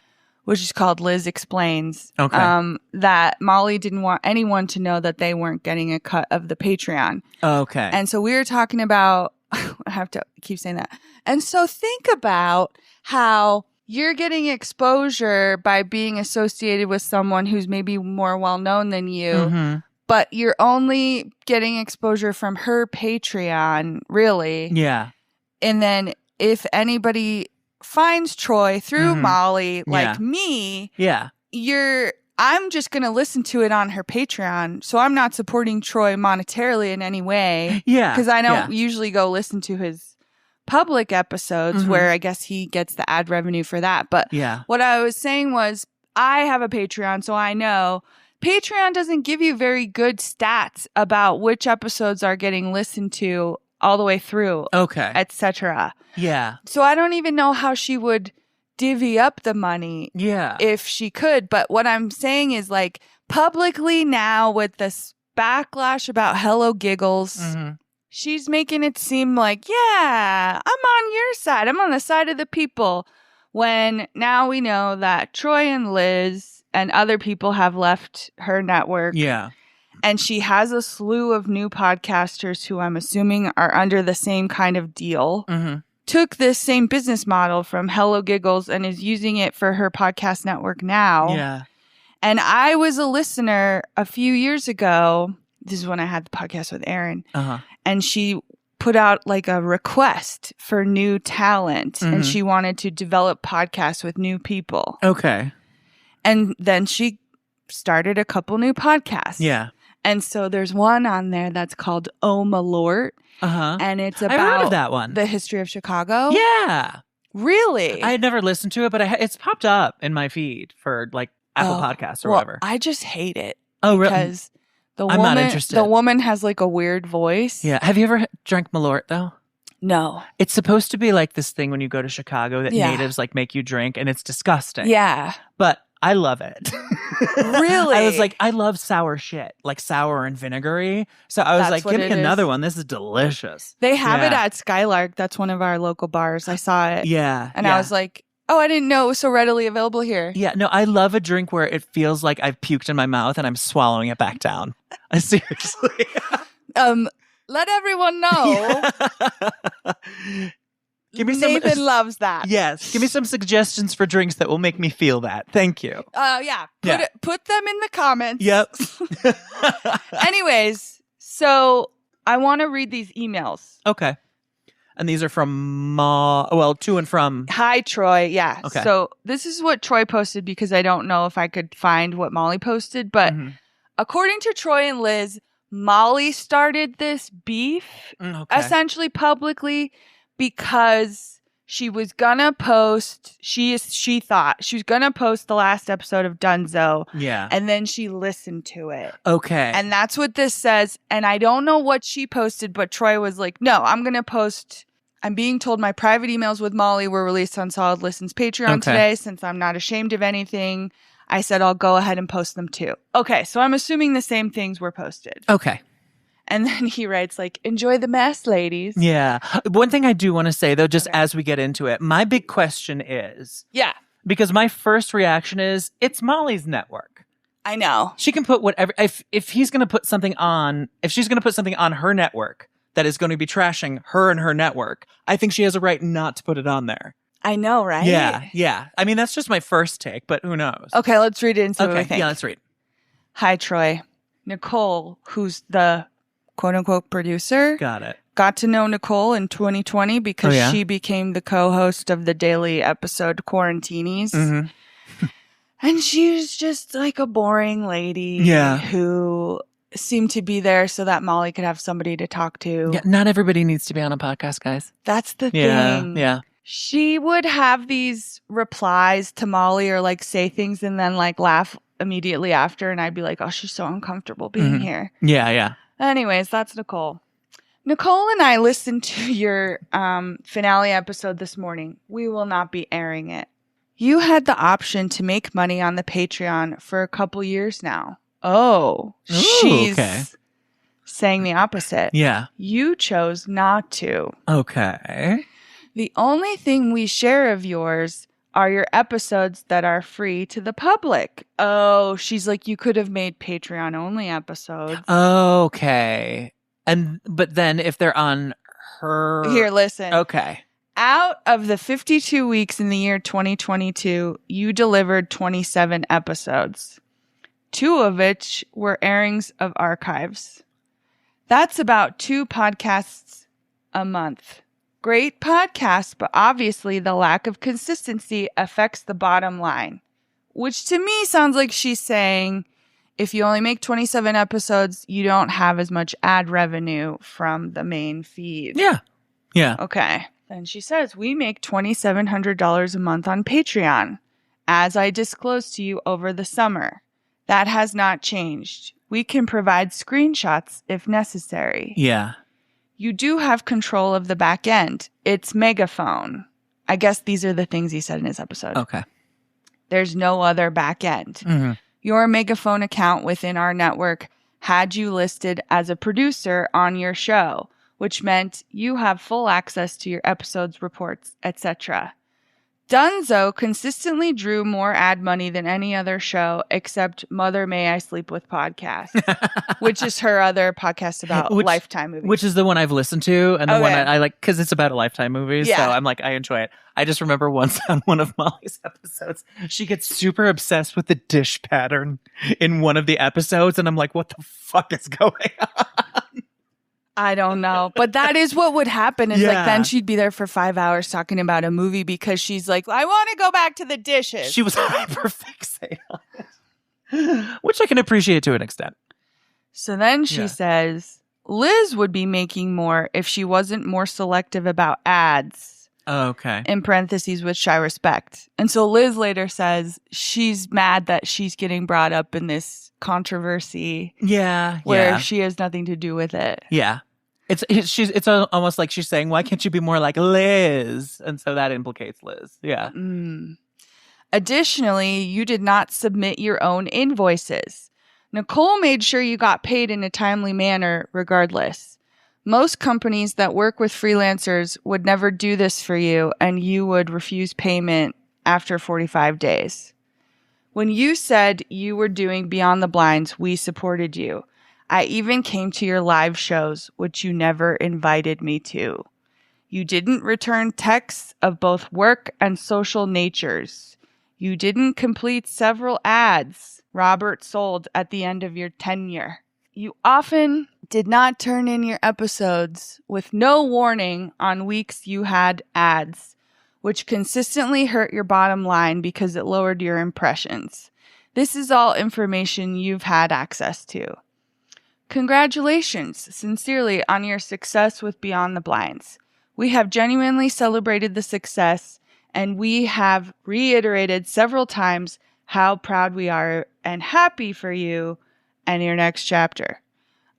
which is called Liz Explains, that Molly didn't want anyone to know that they weren't getting a cut of the Patreon. Okay. And so we were talking about, I have to keep saying that. And so think about how you're getting exposure by being associated with someone who's maybe more well-known than you, but you're only getting exposure from her Patreon, really. Yeah. And then if anybody finds Troy through Molly, like me, I'm just going to listen to it on her Patreon. So I'm not supporting Troy monetarily in any way. Yeah. Because I don't usually go listen to his public episodes where I guess he gets the ad revenue for that. But what I was saying was, I have a Patreon, so I know Patreon doesn't give you very good stats about which episodes are getting listened to all the way through, etc. Yeah. So I don't even know how she would divvy up the money if she could. But what I'm saying is, like, publicly now with this backlash about Hello Giggles, she's making it seem like, yeah, I'm on your side. I'm on the side of the people. When now we know that Troy and Liz and other people have left her network. Yeah. And she has a slew of new podcasters who I'm assuming are under the same kind of deal. Took this same business model from Hello Giggles and is using it for her podcast network now. Yeah. And I was a listener a few years ago. This is when I had the podcast with Erin. And she put out like a request for new talent. And she wanted to develop podcasts with new people. Okay. And then she started a couple new podcasts. Yeah. And so there's one on there that's called Oh Malort. And it's I heard about of that one. the history of Chicago. Yeah. Really? I had never listened to it, but it's popped up in my feed for like Apple Podcasts or whatever. I just hate it. Oh, really? Because I'm not interested. The woman has like a weird voice. Yeah. Have you ever drank Malort though? No. It's supposed to be like this thing when you go to Chicago that Yeah. natives like make you drink, and it's disgusting. Yeah. But I love it. Really? I was like, I love sour shit, like sour and vinegary. So I was That's like, what give me it another is. one. This is delicious. They have it Yeah. at Skylark. That's one of our local bars. I saw it. Yeah. And yeah. I was like, oh, I didn't know it was so readily available here. Yeah, no, I love a drink where it feels like I've puked in my mouth and I'm swallowing it back down. Seriously. Let everyone know. Give me some. Nathan loves that. Yes, give me some suggestions for drinks that will make me feel that. Thank you. Yeah. Yeah. Put them in the comments. Yep. Anyways, so I want to read these emails. Okay. And these are from to and from. Hi, Troy. Yeah. Okay. So this is what Troy posted because I don't know if I could find what Molly posted. But Mhm. according to Troy and Liz, Molly started this beef Okay. essentially publicly because she was gonna post. She thought she was gonna post the last episode of Dunzo, Yeah. and then she listened to it. Okay. And that's what this says. And I don't know what she posted, but Troy was like, no, I'm going to post. I'm being told my private emails with Molly were released on Solid Listen's Patreon Okay. today. Since I'm not ashamed of anything, I said I'll go ahead and post them too. Okay, so I'm assuming the same things were posted. Okay. And then he writes like, enjoy the mess, ladies. Yeah. One thing I do want to say though, just Okay. as we get into it, my big question is, Yeah, because my first reaction is, it's Molly's network. I know. She can put whatever, if he's going to put something on, if she's going to put something on her network that is going to be trashing her and her network, I think she has a right not to put it on there. I know, right? Yeah. Yeah. I mean, that's just my first take, but who knows? Okay, let's read it and see what we Okay. think. Yeah, let's read. Hi, Troy. Nicole, who's the quote-unquote producer, Got it. got to know Nicole in 2020 because Oh, yeah? she became the co-host of the daily episode Quarantinis. Mhm. And she was just like a boring lady Yeah. who seemed to be there so that Molly could have somebody to talk to. Yeah. Not everybody needs to be on a podcast, guys. That's the Yeah. thing. Yeah. She would have these replies to Molly or like say things and then like laugh immediately after. And I'd be like, oh, she's so uncomfortable being Mhm. here. Yeah. Yeah. Anyways, that's Nicole. Nicole and I listened to your finale episode this morning. We will not be airing it. You had the option to make money on the Patreon for a couple years now. Oh, Ooh, she's okay. saying the opposite. Yeah. You chose not to. Okay. The only thing we share of yours are your episodes that are free to the public. Oh, she's like, you could have made Patreon only episodes. Okay. But then if they're on her. Here, listen. Okay. Out of the 52 weeks in the year 2022, you delivered 27 episodes, 2 of which were airings of archives. That's about 2 podcasts a month. Great podcast, but obviously the lack of consistency affects the bottom line, which to me sounds like she's saying if you only make 27 episodes, you don't have as much ad revenue from the main feed. Yeah. Yeah. Okay. Then she says, we make $2,700 a month on Patreon, as I disclosed to you over the summer. That has not changed. We can provide screenshots if necessary. Yeah. You do have control of the back end. It's Megaphone. I guess these are the things he said in his episode. Okay. There's no other back end. Mhm. Your Megaphone account within our network had you listed as a producer on your show, which meant you have full access to your episodes, reports, etc. Dunzo consistently drew more ad money than any other show except Mother May I Sleep With podcast, which is her other podcast about Lifetime movies. Which is the one I've listened to and the one Okay. I like because it's about a Lifetime movie. Yeah. So I'm like, I enjoy it. I just remember once on one of Molly's episodes, she gets super obsessed with the dish pattern in one of the episodes. And I'm like, what the fuck is going on? I don't know. But that is what would happen. Is Yeah. like then she'd be there for 5 hours talking about a movie because she's like, I want to go back to the dishes. She was hyper fixated on it, which I can appreciate to an extent. So then she Yeah. says, Liz would be making more if she wasn't more selective about ads, Okay. in parentheses, which I respect. And so Liz later says she's mad that she's getting brought up in this controversy Yeah. where Yeah. she has nothing to do with it. Yeah. It's almost like she's saying, why can't you be more like Liz? And so that implicates Liz. Yeah. Additionally, you did not submit your own invoices. Nicole made sure you got paid in a timely manner regardless. Most companies that work with freelancers would never do this for you, and you would refuse payment after 45 days. When you said you were doing Beyond the Blinds, we supported you. I even came to your live shows, which you never invited me to. You didn't return texts of both work and social natures. You didn't complete several ads Robert sold at the end of your tenure. You often did not turn in your episodes with no warning on weeks you had ads, which consistently hurt your bottom line because it lowered your impressions. This is all information you've had access to. Congratulations, sincerely, on your success with Beyond the Blinds. We have genuinely celebrated the success, and we have reiterated several times how proud we are and happy for you and your next chapter.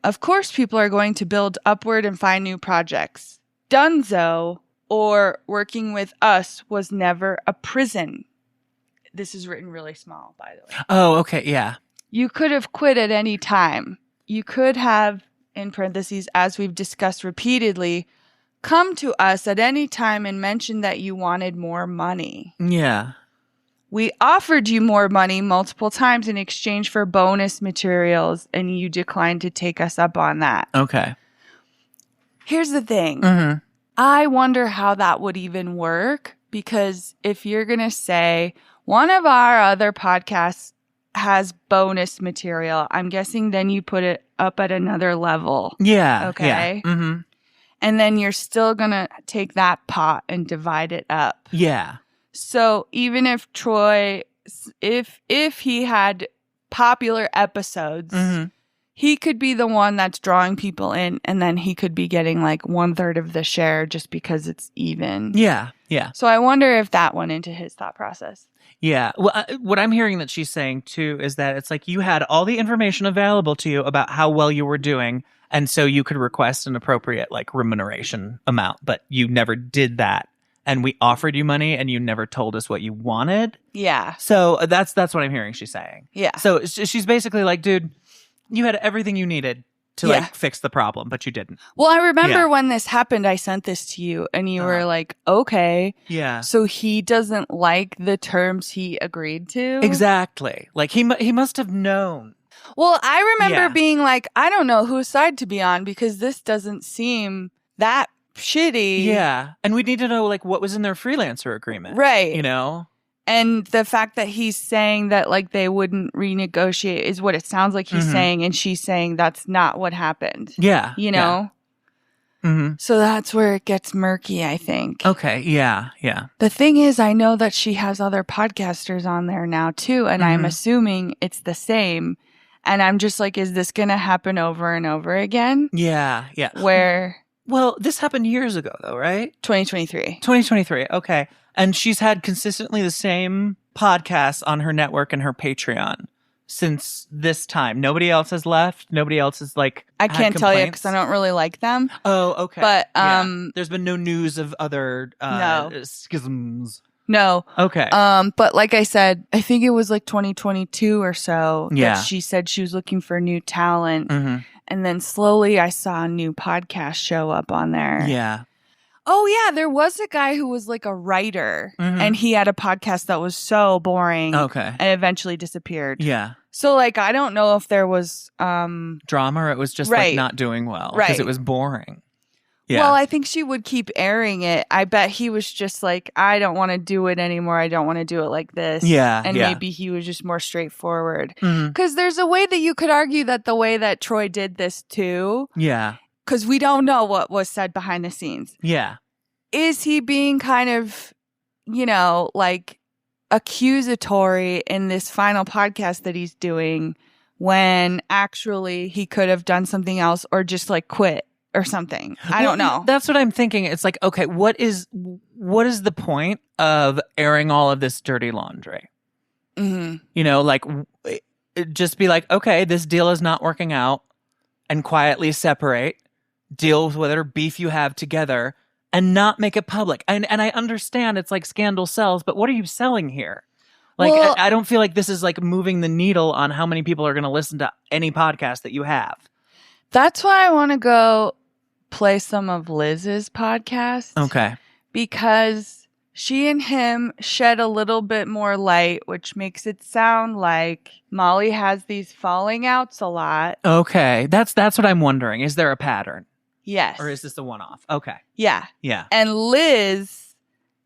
Of course, people are going to build upward and find new projects. Dunzo or working with us was never a prison. This is written really small, by the way. Oh, okay. Yeah. You could have quit at any time. You could have, in parentheses, as we've discussed repeatedly, come to us at any time and mention that you wanted more money. Yeah. We offered you more money multiple times in exchange for bonus materials, and you declined to take us up on that. Okay. Here's the thing. Mm-hmm. I wonder how that would even work, because if you're going to say one of our other podcasts has bonus material, I'm guessing then you put it up at another level. Yeah. Okay. Yeah. Mm-hmm. And then you're still going to take that pot and divide it up. Yeah. So even if Troy, if he had popular episodes, Mm-hmm. he could be the one that's drawing people in, and then he could be getting like 1/3 of the share just because it's even. Yeah. Yeah. So I wonder if that went into his thought process. Yeah. Well, what I'm hearing that she's saying too is that it's like you had all the information available to you about how well you were doing, and so you could request an appropriate like remuneration amount, but you never did that. And we offered you money, and you never told us what you wanted. Yeah. So that's what I'm hearing she's saying. Yeah. So she's basically like, dude, you had everything you needed to Yeah. like fix the problem, but you didn't. Well, I remember Yeah. when this happened, I sent this to you, and you were like, okay. Yeah. So he doesn't like the terms he agreed to? Exactly. Like he must have known. Well, I remember Yeah. being like, I don't know whose side to be on, because this doesn't seem that shitty. Yeah. And we need to know like what was in their freelancer agreement. Right. You know? And the fact that he's saying that like they wouldn't renegotiate is what it sounds like he's Mhm. saying, and she's saying that's not what happened. Yeah. You know? Yeah. Mm-hmm. So that's where it gets murky, I think. Okay. Yeah. Yeah. The thing is, I know that she has other podcasters on there now too, and I'm Mhm. assuming it's the same. And I'm just like, is this going to happen over and over again? Yeah. Yeah. Where Well, this happened years ago though, right? 2023. 2023. Okay. And she's had consistently the same podcasts on her network and her Patreon since this time. Nobody else has left. Nobody else has like. I had can't tell you complaints? because I don't really like them. Oh, okay. But, Yeah. There's been no news of other No. schisms. No. Okay. But like I said, I think it was like 2022 or so Yeah. that she said she was looking for new talent. Mm-hmm. And then slowly I saw a new podcast show up on there. Yeah. Oh, yeah. There was a guy who was like a writer, Mhm. and he had a podcast that was so boring Okay. and eventually disappeared. Yeah. So, like, I don't know if there was. Drama, or it was just Right. like not doing well Right. because it was boring. Yeah. Well, I think she would keep airing it. I bet he was just like, I don't want to do it anymore. I don't want to do it like this. Yeah, And yeah. maybe he was just more straightforward. Mhm. Because there's a way that you could argue that the way that Troy did this too, Yeah. because we don't know what was said behind the scenes. Yeah. Is he being kind of, you know, like accusatory in this final podcast that he's doing when actually he could have done something else or just like quit or something? I don't know. That's what I'm thinking. It's like, okay, what is the point of airing all of this dirty laundry? hmm You know, like just be like, okay, this deal is not working out, and quietly separate. deal with whatever beef you have together and not make it public. And I understand it's like scandal sells, but what are you selling here? Like, Well- I don't feel like this is like moving the needle on how many people are going to listen to any podcast that you have. That's why I want to go play some of Liz's podcast. Okay. Because she and him shed a little bit more light, which makes it sound like Molly has these falling outs a lot. Okay. That's what I'm wondering. Is there a pattern? Yes. Or is this a one-off? Okay. Yeah. Yeah. And Liz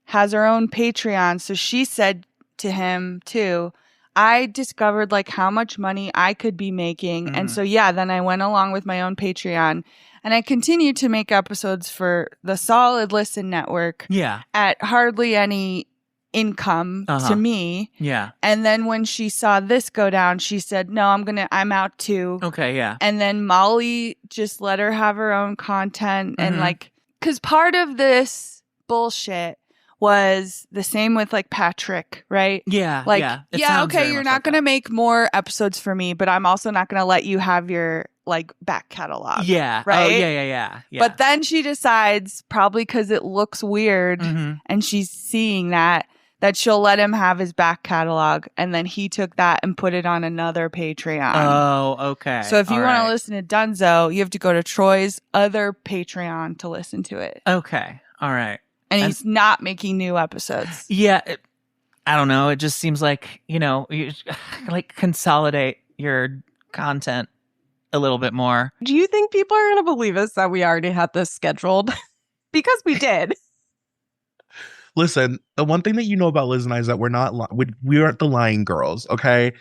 has her own Patreon. So she said to him too, I discovered like how much money I could be making. And so, yeah, then I went along with my own Patreon and I continued to make episodes for the Solid Listen Network Yeah. at hardly any income to me. Yeah. And then when she saw this go down, she said, no, I'm out too. Okay. Yeah. And then Molly just let her have her own content. And like, cause part of this bullshit was the same with like Patrick, right? Yeah. Like, yeah. It yeah, sounds okay, very you're much not like going to that. make more episodes for me, but I'm also not going to let you have your like back catalog. Yeah. Right? Oh, yeah. But then she decides, probably because it looks weird and she's seeing that she'll let him have his back catalog. And then he took that and put it on another Patreon. Oh, okay. So if you All want to right. listen to Dunzo, you have to go to Troy's other Patreon to listen to it. Okay. All right. And he's not making new episodes. Yeah. I don't know. It just seems like, you like consolidate your content a little bit more. Do you think people are going to believe us that we already had this scheduled? Because we did. Listen, the one thing that you know about Liz and I is that we're not we aren't the lying girls, okay?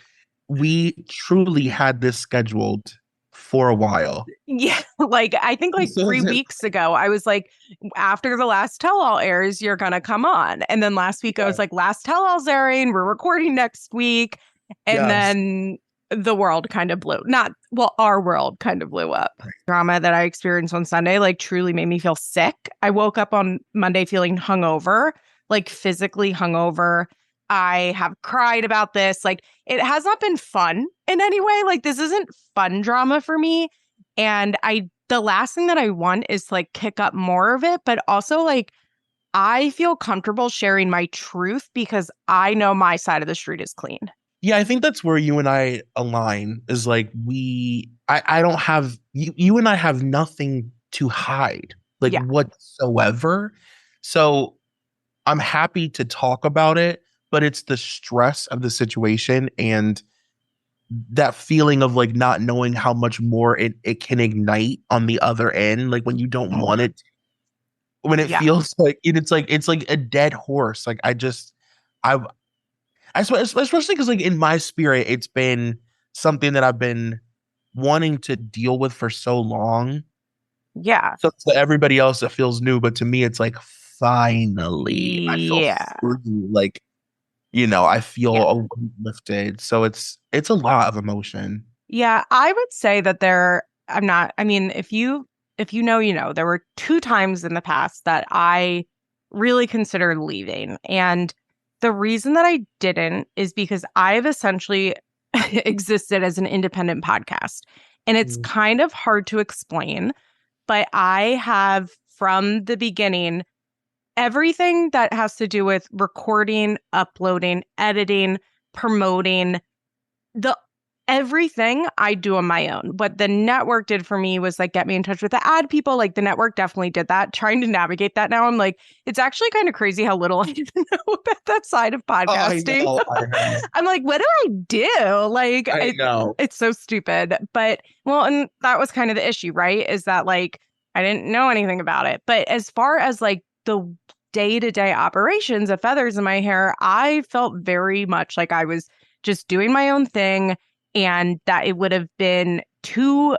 We truly had this scheduled for a while. Yeah, like I think like So 3 is it- weeks ago, I was like, after the last tell-all airs, you're gonna come on. And then last week I was like, last tell-all's airing, we're recording next week. And Yes. then the world kind of our world kind of blew up. Drama that I experienced on Sunday like truly made me feel sick. I woke up on Monday feeling hungover, like physically hungover. I have cried about this. Like, it has not been fun in any way. Like, this isn't fun drama for me. And the last thing that I want is to, like, kick up more of it. But also, like, I feel comfortable sharing my truth because I know my side of the street is clean. Yeah, I think that's where you and I align is like I don't have you and I have nothing to hide, like Yeah. whatsoever. So I'm happy to talk about it, but it's the stress of the situation and that feeling of like not knowing how much more it can ignite on the other end, like when you don't want it, when it Yeah. feels like it's like a dead horse. Like I especially because like in my spirit, it's been something that I've been wanting to deal with for so long. Yeah. So to everybody else, it feels new, but to me, it's like finally, I feel Yeah. free. Like, I feel a weight lifted. So it's a lot of emotion. Yeah, I would say that if you know, there were 2 times in the past that I really considered leaving. And the reason that I didn't is because I've essentially existed as an independent podcast. And it's kind of hard to explain, but I have from the beginning, everything that has to do with recording, uploading, editing, promoting, everything I do on my own. What the network did for me was like get me in touch with the ad people. Like the network definitely did that. Trying to navigate that now, I'm like, it's actually kind of crazy how little I even know about that side of podcasting. I know. I'm like, what do I do? Like, I know. it's so stupid. But and that was kind of the issue, right? Is that like I didn't know anything about it. But as far as like the day-to-day operations of feathers in my hair, I felt very much like I was just doing my own thing. And that it would have been too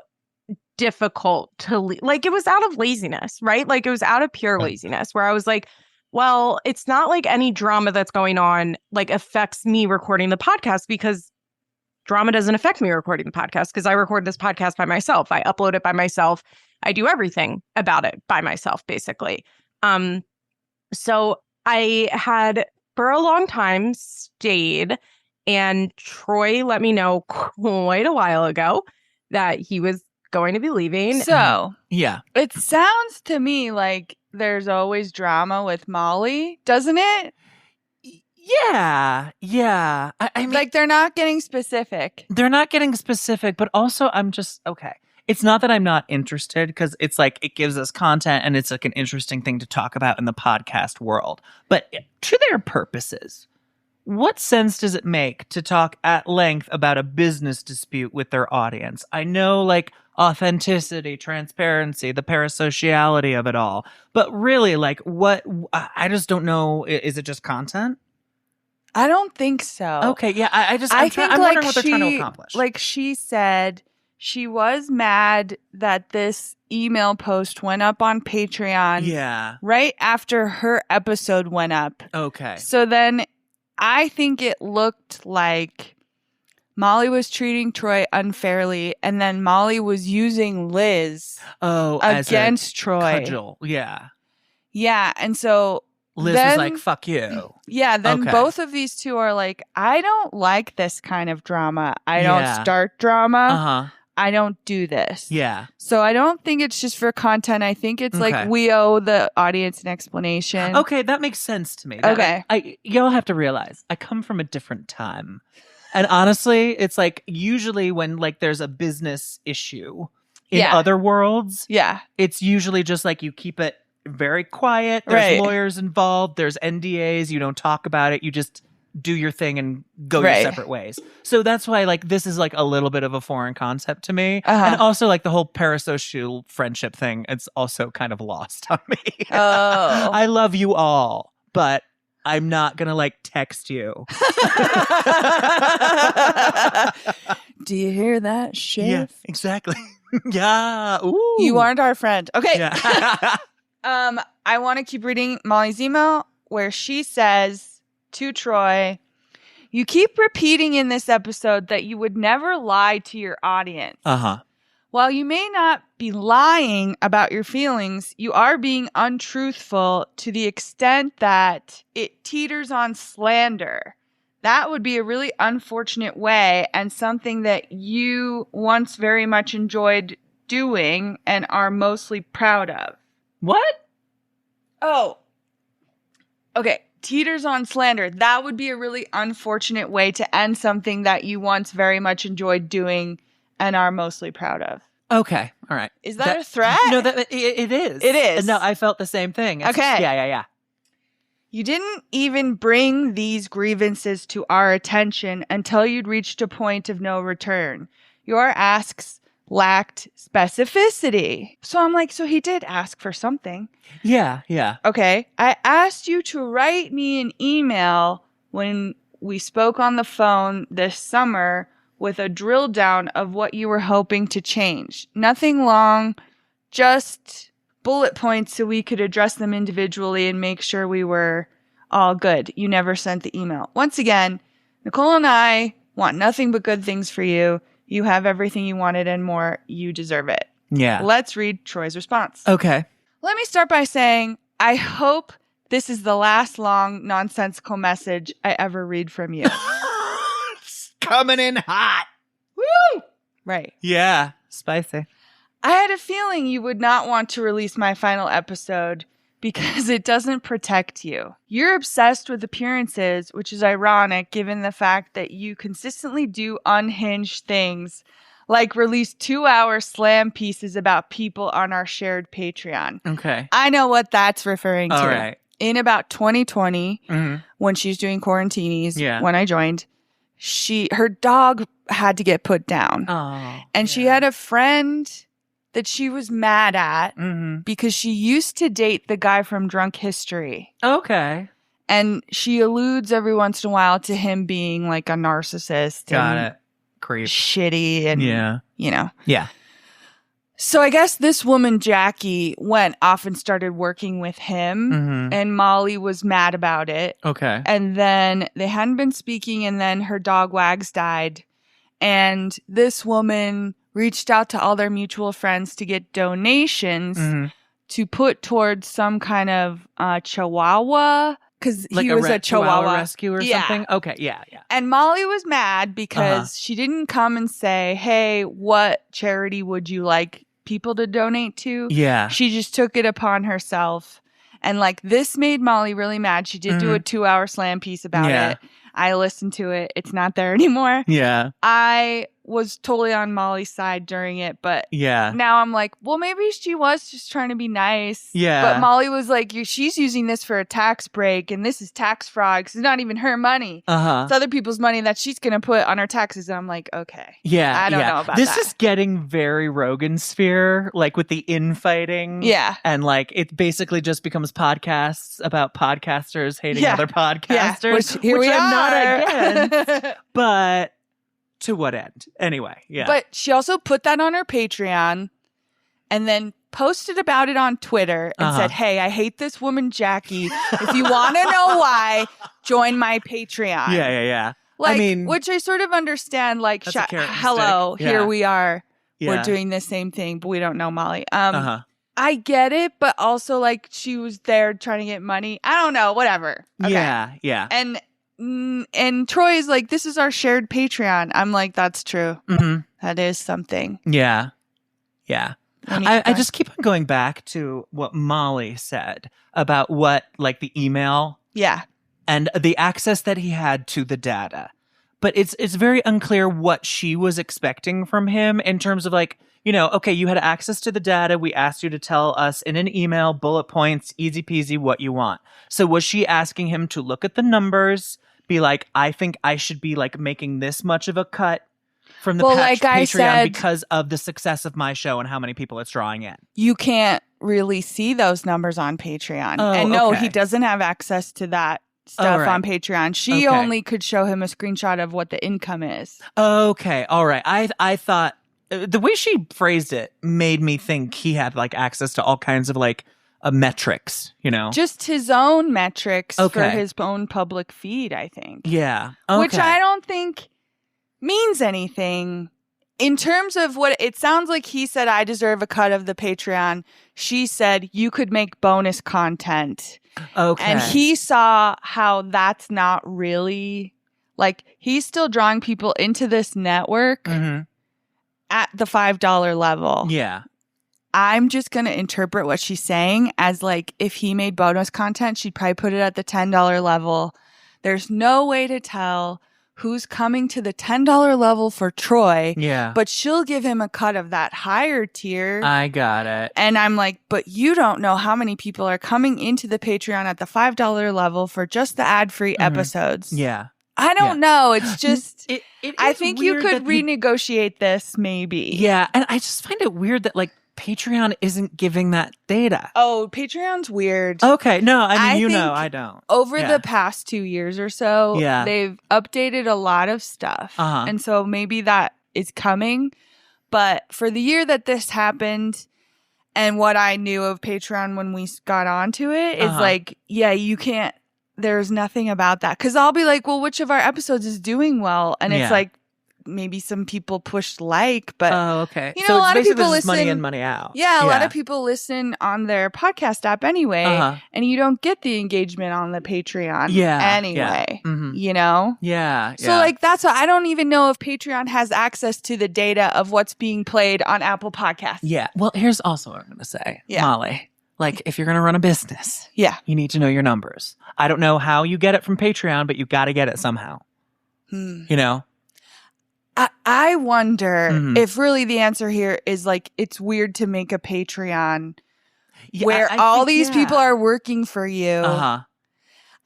difficult to like it was out of laziness, right? Like it was out of pure laziness where I was like, well, it's not like any drama that's going on like affects me recording the podcast because drama doesn't affect me recording the podcast because I record this podcast by myself. I upload it by myself. I do everything about it by myself, basically. So I had for a long time stayed. And Troy let me know quite a while ago that he was going to be leaving. So Yeah. it sounds to me like there's always drama with Molly, doesn't it? Yeah. Yeah. I mean, Like they're not getting specific. they're not getting specific, but also I'm just, okay. It's not that I'm not interested because it's like it gives us content and it's like an interesting thing to talk about in the podcast world. But to their purposes, what sense does it make to talk at length about a business dispute with their audience? I know like authenticity, transparency, the parasociality of it all. But really, like what, I just don't know. Is it just content? I don't think so. Okay, yeah, I'm think wondering what they're trying to accomplish. Like she said, she was mad that this email post went up on Patreon yeah, right after her episode went up. okay. So then I think it looked like Molly was treating Troy unfairly, and then Molly was using Liz As against a Troy. cudgel, yeah. Yeah, and so Liz then, was like, fuck you. Yeah, then Okay. both of these two are like, I don't like this kind of drama. I Yeah. don't start drama. Uh-huh. I don't do this. Yeah. So I don't think it's just for content. I think it's Okay. like we owe the audience an explanation. Okay, that makes sense to me. Okay. Y'all have to realize, I come from a different time. And honestly, it's like usually when like there's a business issue in Yeah. other worlds, Yeah. it's usually just like you keep it very quiet. There's Right. lawyers involved. There's NDAs. You don't talk about it. You just do your thing and go your Right. separate ways. So that's why like this is like a little bit of a foreign concept to me. Uh-huh. And also like the whole parasocial friendship thing, it's also kind of lost on me. Oh. I love you all, but I'm not going to like text you. Do you hear that shit? Yeah, exactly. Yeah. Ooh. You aren't our friend. Okay. Yeah. I want to keep reading Molly's email where she says to Troy, you keep repeating in this episode that you would never lie to your audience. Uh-huh. While you may not be lying about your feelings, you are being untruthful to the extent that it teeters on slander. That would be a really unfortunate way and something that you once very much enjoyed doing and are mostly proud of. What? Oh. Okay. Teeters on slander. That would be a really unfortunate way to end something that you once very much enjoyed doing and are mostly proud of. Okay. All right. Is that a threat? No, it is. It is. No, I felt the same thing. Okay. Yeah. You didn't even bring these grievances to our attention until you'd reached a point of no return. Your asks lacked specificity. So I'm like, so he did ask for something. Yeah. Okay. I asked you to write me an email when we spoke on the phone this summer with a drill down of what you were hoping to change. Nothing long, just bullet points so we could address them individually and make sure we were all good. You never sent the email. Once again, Nicole and I want nothing but good things for you. You have everything you wanted and more. You deserve it. Yeah. Let's read Troy's response. Okay. Let me start by saying, I hope this is the last long, nonsensical message I ever read from you. Coming in hot. Woo! Right. Yeah. Spicy. I had a feeling you would not want to release my final episode because it doesn't protect you. You're obsessed with appearances, which is ironic given the fact that you consistently do unhinged things like release 2-hour slam pieces about people on our shared Patreon. Okay. I know what that's referring to. All right. In about 2020, Mm-hmm. when she's doing quarantinis, Yeah. when I joined, her dog had to get put down. Oh. And she had a friend that she was mad at Mm-hmm. because she used to date the guy from Drunk History. Okay. And she alludes every once in a while to him being like a narcissist. Got and it. Creep. shitty and, Yeah. you know. Yeah. So I guess this woman, Jackie, went off and started working with him. Mm-hmm. And Molly was mad about it. Okay. And then they hadn't been speaking, and then her dog Wags died. And this woman reached out to all their mutual friends to get donations Mm-hmm. to put towards some kind of chihuahua because Like he was a Chihuahua rescue or Yeah. something? Okay, yeah. And Molly was mad because she didn't come and say, hey, what charity would you like people to donate to? Yeah. She just took it upon herself. And like this made Molly really mad. She did do a 2-hour slam piece about it. I listened to it. It's not there anymore. Yeah. I was totally on Molly's side during it, but Yeah. now I'm like, well, maybe she was just trying to be nice. Yeah. But Molly was like, she's using this for a tax break, and this is tax fraud because it's not even her money. It's other people's money that she's going to put on her taxes. And I'm like, okay. Yeah. I don't know about this that. is getting very Rogan sphere, like with the infighting. Yeah. And like it basically just becomes podcasts about podcasters hating other podcasters. Which here we I'm not are. against. But to what end? Anyway, yeah. But she also put that on her Patreon and then posted about it on Twitter and said, hey, I hate this woman, Jackie. If you want to know why, join my Patreon. Yeah. Like, I mean, which I sort of understand. Like, that's a carrot and hello, stick. here we are. Yeah. We're doing the same thing, but we don't know Molly. I get it, but also like she was there trying to get money. I don't know, whatever. Okay. Yeah. And Troy is like, this is our shared Patreon. I'm like, that's true. That is something. Yeah. I Go. just keep on going back to what Molly said about what, like, the email Yeah. and the access that he had to the data. But it's very unclear what she was expecting from him in terms of, like, you know, okay, you had access to the data. We asked you to tell us in an email, bullet points, easy peasy, what you want. So was she asking him to look at the numbers, be like, I think I should be like making this much of a cut from the like I Patreon said, because of the success of my show and how many people it's drawing in? You can't really see those numbers on Patreon. Oh, and no, okay. he doesn't have access to that stuff right. on Patreon. She Okay. only could show him a screenshot of what the income is. Okay, all right. I thought the way she phrased it made me think he had like access to all kinds of like metrics, you know? Just his own metrics for Okay. his own public feed, I think. Yeah. Okay. Which I don't think means anything. In terms of what it sounds like, he said, I deserve a cut of the Patreon. She said, you could make bonus content. Okay. And he saw how that's not really like he's still drawing people into this network at the $5 level. Yeah. I'm just going to interpret what she's saying as like if he made bonus content, she'd probably put it at the $10 level. There's no way to tell who's coming to the $10 level for Troy. Yeah. But she'll give him a cut of that higher tier. I got it. And I'm like, but you don't know how many people are coming into the Patreon at the $5 level for just the ad-free episodes. Yeah. I don't know. It's just, It I is think you weird could that you- renegotiate this maybe. Yeah. And I just find it weird that like Patreon isn't giving that data. Oh, Patreon's weird. Okay. No, I mean, I you know, think I don't. Over Yeah. the past 2 years or so, Yeah. they've updated a lot of stuff. And so maybe that is coming. But for the year that this happened and what I knew of Patreon when we got onto it is like, yeah, you can't, there's nothing about that. Because I'll be like, well, which of our episodes is doing well? And it's Yeah. like, maybe some people pushed like, but Oh, okay. you know, so a it's lot of basically people just money listen- in, money out. yeah, a lot of people listen on their podcast app anyway, and you don't get the engagement on the Patreon anyway, you know? Yeah. So like that's why I don't even know if Patreon has access to the data of what's being played on Apple Podcasts. Yeah. Well, here's also what I'm going to say, Yeah. Molly. Like, if you're going to run a business, Yeah. you need to know your numbers. I don't know how you get it from Patreon, but you got to get it somehow. You know? I wonder Mhm. if really the answer here is like it's weird to make a Patreon Yeah, where I all think- these yeah. people are working for you. Uh-huh.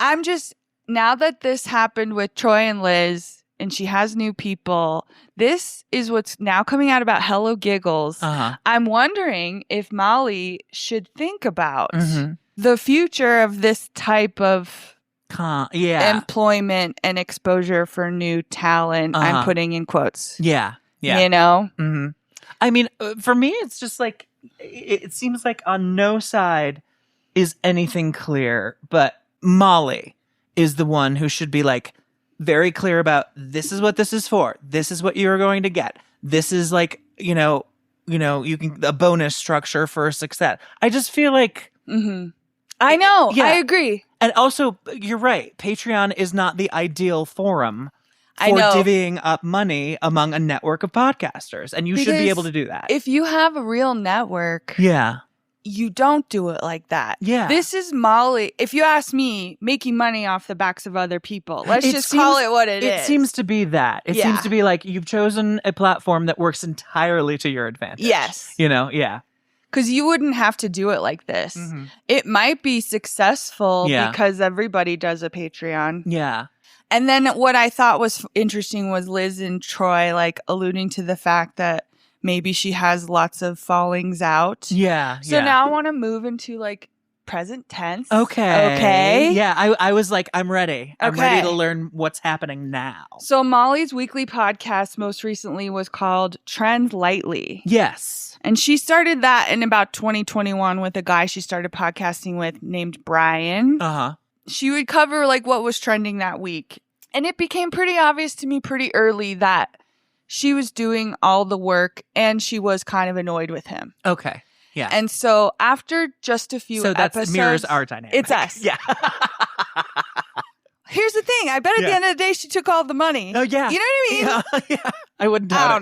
I'm just, now that this happened with Troy and Liz and she has new people, this is what's now coming out about Hello Giggles. I'm wondering if Molly should think about the future of this type of employment and exposure for new talent. I'm putting in quotes. Yeah. You know? I mean, for me, it's just like, it seems like on no side is anything clear, but Molly is the one who should be like very clear about this is what this is for. This is what you're going to get. This is like, you can a bonus structure for success. I just feel like I know. Yeah. I agree. And also, you're right. Patreon is not the ideal forum I for know. divvying up money among a network of podcasters. And you should be able to do that. If you have a real network, Yeah. you don't do it like that. Yeah. This is Molly, if you ask me, making money off the backs of other people. Let's It just seems- call it what it is. It seems to be that. It Yeah. seems to be like you've chosen a platform that works entirely to your advantage. Yes. You know, yeah. Because you wouldn't have to do it like this. Mhm. It might be successful Yeah. because everybody does a Patreon. Yeah. And then what I thought was interesting was Liz and Troy like alluding to the fact that maybe she has lots of fallings out. Yeah. So yeah. now I want to move into like present tense. Okay. Okay. Yeah. I was like, I'm ready. I'm Okay. ready to learn what's happening now. So Molly's weekly podcast most recently was called Trend Lightly. Yes. And she started that in about 2021 with a guy she started podcasting with named Brian. Uh-huh. She would cover like what was trending that week. And it became pretty obvious to me pretty early that she was doing all the work and she was kind of annoyed with him. Okay. Yeah. And so after just a few so that episodes, mirrors our dynamic. It's us. Yeah. Here's the thing. I bet at the Yeah. end of the day, she took all the money. Oh, yeah. You know what I mean? Yeah. Yeah. I wouldn't I doubt don't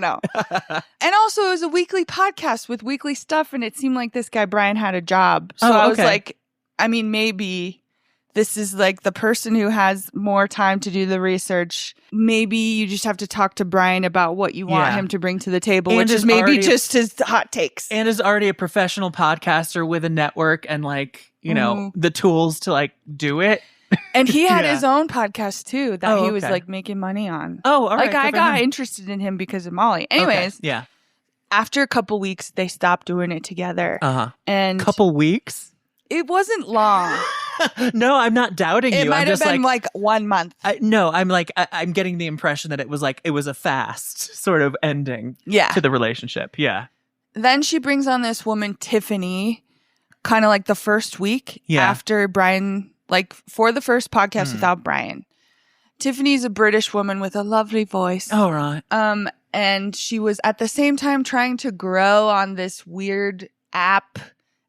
know. And also, it was a weekly podcast with weekly stuff, and it seemed like this guy, Brian, had a job. So Oh, I was okay. like, I mean, maybe this is like the person who has more time to do the research. Maybe you just have to talk to Brian about what you want Yeah. him to bring to the table, And which is is maybe already- just his hot takes. And is already a professional podcaster with a network and like, you know, Mhm. the tools to like do it. And he had Yeah. his own podcast too that Oh, he was okay. like making money on. Oh, all right. Like I good for got him. interested in him because of Molly. Okay. Anyways, Yeah. after a couple weeks, they stopped doing it together. Uh-huh. And Couple weeks? it wasn't long. No, I'm not doubting It you. might I'm have just been like, like 1 month. no, I'm like, I'm getting the impression that it was like, it was a fast sort of ending Yeah. to the relationship. Yeah. Then she brings on this woman, Tiffany, kind of like the first week Yeah. after Brian, like for the first podcast Mhm. without Brian. Tiffany's a British woman with a lovely voice. All right. And she was at the same time trying to grow on this weird app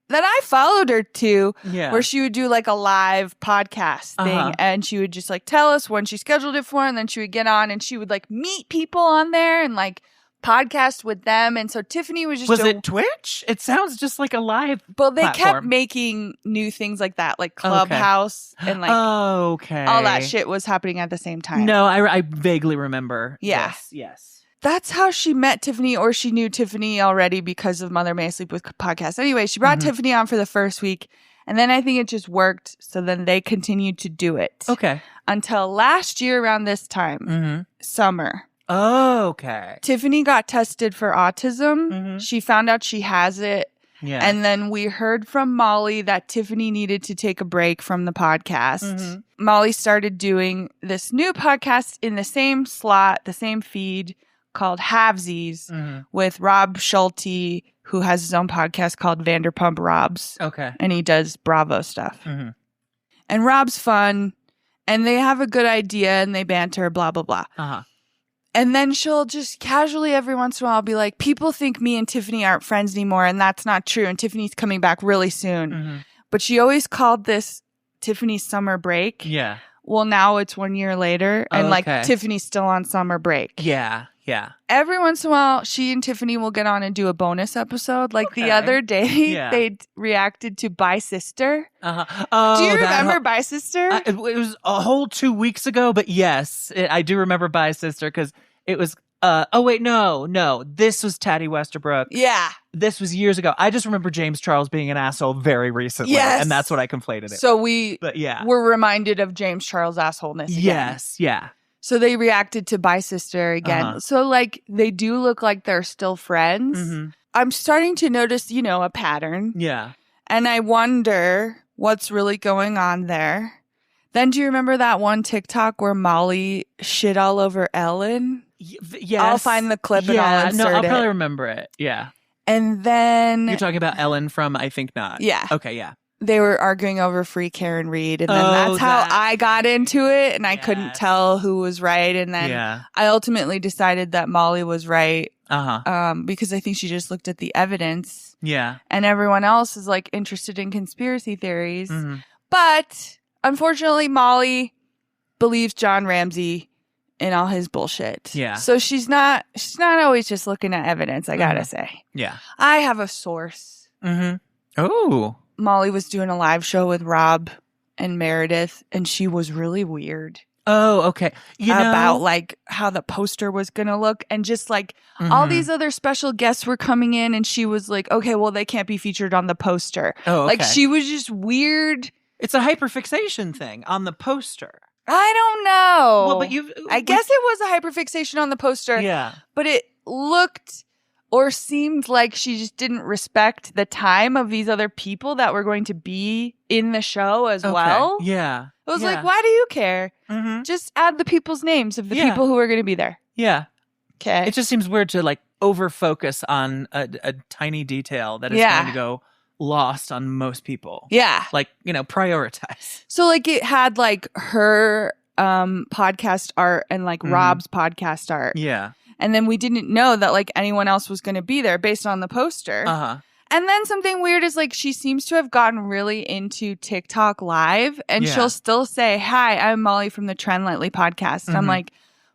that I followed her to, Yeah. where she would do like a live podcast thing. Uh-huh. And she would just like tell us when she scheduled it for, and then she would get on and she would like meet people on there and like podcast with them. And so Tiffany was just Was it Twitch? It sounds just like a live. well, they kept platform? making new things like that, like Clubhouse and like okay. all that shit was happening at the same time. No, I vaguely remember. Yeah. Yes. Yes. That's how she met Tiffany, or she knew Tiffany already because of Mother May I Sleep With podcast. Anyway, she brought Mhm. Tiffany on for the first week, and then I think it just worked. So then they continued to do it Okay. until last year around this time, Mm-hmm. summer. Okay. Tiffany got tested for autism. Mhm. She found out she has it. Yeah. And then we heard from Molly that Tiffany needed to take a break from the podcast. Mhm. Molly started doing this new podcast in the same slot, the same feed, called Halvesies Mhm. with Rob Schulte, who has his own podcast called Vanderpump Robs. Okay. And he does Bravo stuff. Mhm. And Rob's fun, and they have a good idea, and they banter, blah, blah, blah. Uh-huh. And then she'll just casually every once in a while be like, people think me and Tiffany aren't friends anymore, and that's not true. And Tiffany's coming back really soon. Mhm. But she always called this Tiffany's summer break. Yeah. Well, now it's 1 year later, and like Okay. Tiffany's still on summer break. Yeah. Yeah. Every once in a while, she and Tiffany will get on and do a bonus episode. Like the Okay. other day, Yeah. they reacted to Bye Sister. Uh-huh. Oh, Do you that remember ho- Bye Sister? it was a whole 2 weeks ago, but yes, I do remember Bye Sister because it was. Oh wait, no, this was Taddy Westerbrook. Yeah. This was years ago. I just remember James Charles being an asshole very recently, Yes. and that's what I conflated it. So we but yeah, were reminded of James Charles' assholeness again. yes, yeah, So they reacted to Bye Sister again. Uh-huh. So like they do look like they're still friends. Mhm. I'm starting to notice, a pattern. yeah. And I wonder what's really going on there. Then do you remember that one TikTok where Molly shit all over Ellen? Yes. I'll find the clip and I'll insert no, I'll it. probably remember it. Yeah, And then you're talking about Ellen from I Think Not. Yeah. Okay. Yeah. they were arguing over free Karen Reed, and then that's how that- I got into it, and I couldn't Yes. tell who was right, and then Yeah. I ultimately decided that Molly was right, Uh-huh. because I think she just looked at the evidence, Yeah. and everyone else is like interested in conspiracy theories. Mhm. But unfortunately, Molly believes John Ramsey in all his bullshit. Yeah. So she's not always just looking at evidence, I gotta say. Yeah. I have a source. Mm-hmm. Oh. Molly was doing a live show with Rob and Meredith, and she was really weird Oh, okay. about like how the poster was gonna look, and just like all Mhm. these other special guests were coming in, and she was like, okay, well, they can't be featured on the poster. Oh, okay. Like she was just weird. It's a hyperfixation thing on the poster. I don't know. Well, but I guess it was a hyperfixation on the poster, Yeah. but it looked or seemed like she just didn't respect the time of these other people that were going to be in the show as Okay. well. Yeah. I was like, why do you care? Mm-hmm. Just add the people's names of the Yeah. people who are going to be there. Yeah. Okay. It just seems weird to like over focus on a tiny detail that is Yeah. going to go lost on most people. Yeah. Like, prioritize. So like it had like her podcast art and like Mhm. Rob's podcast art. Yeah. And then we didn't know that like anyone else was going to be there based on the poster. Uh-huh. And then something weird is like she seems to have gotten really into TikTok live, and Yeah. she'll still say, "Hi, I'm Molly from the Trend Lately podcast." And I'm Mhm. like,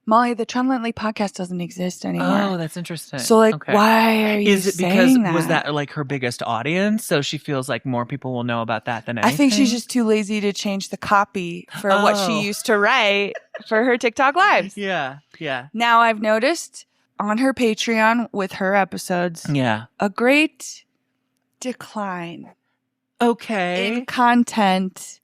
Molly, the Trend Lately podcast doesn't exist anymore. Oh, that's interesting. So like, Okay. why are you Is it because saying that? was that like her biggest audience? So she feels like more people will know about that than anything? I think she's just too lazy to change the copy for what Oh. she used to write for her TikTok lives. Yeah. Yeah. Now I've noticed on her Patreon with her episodes Yeah. a great decline Okay. in content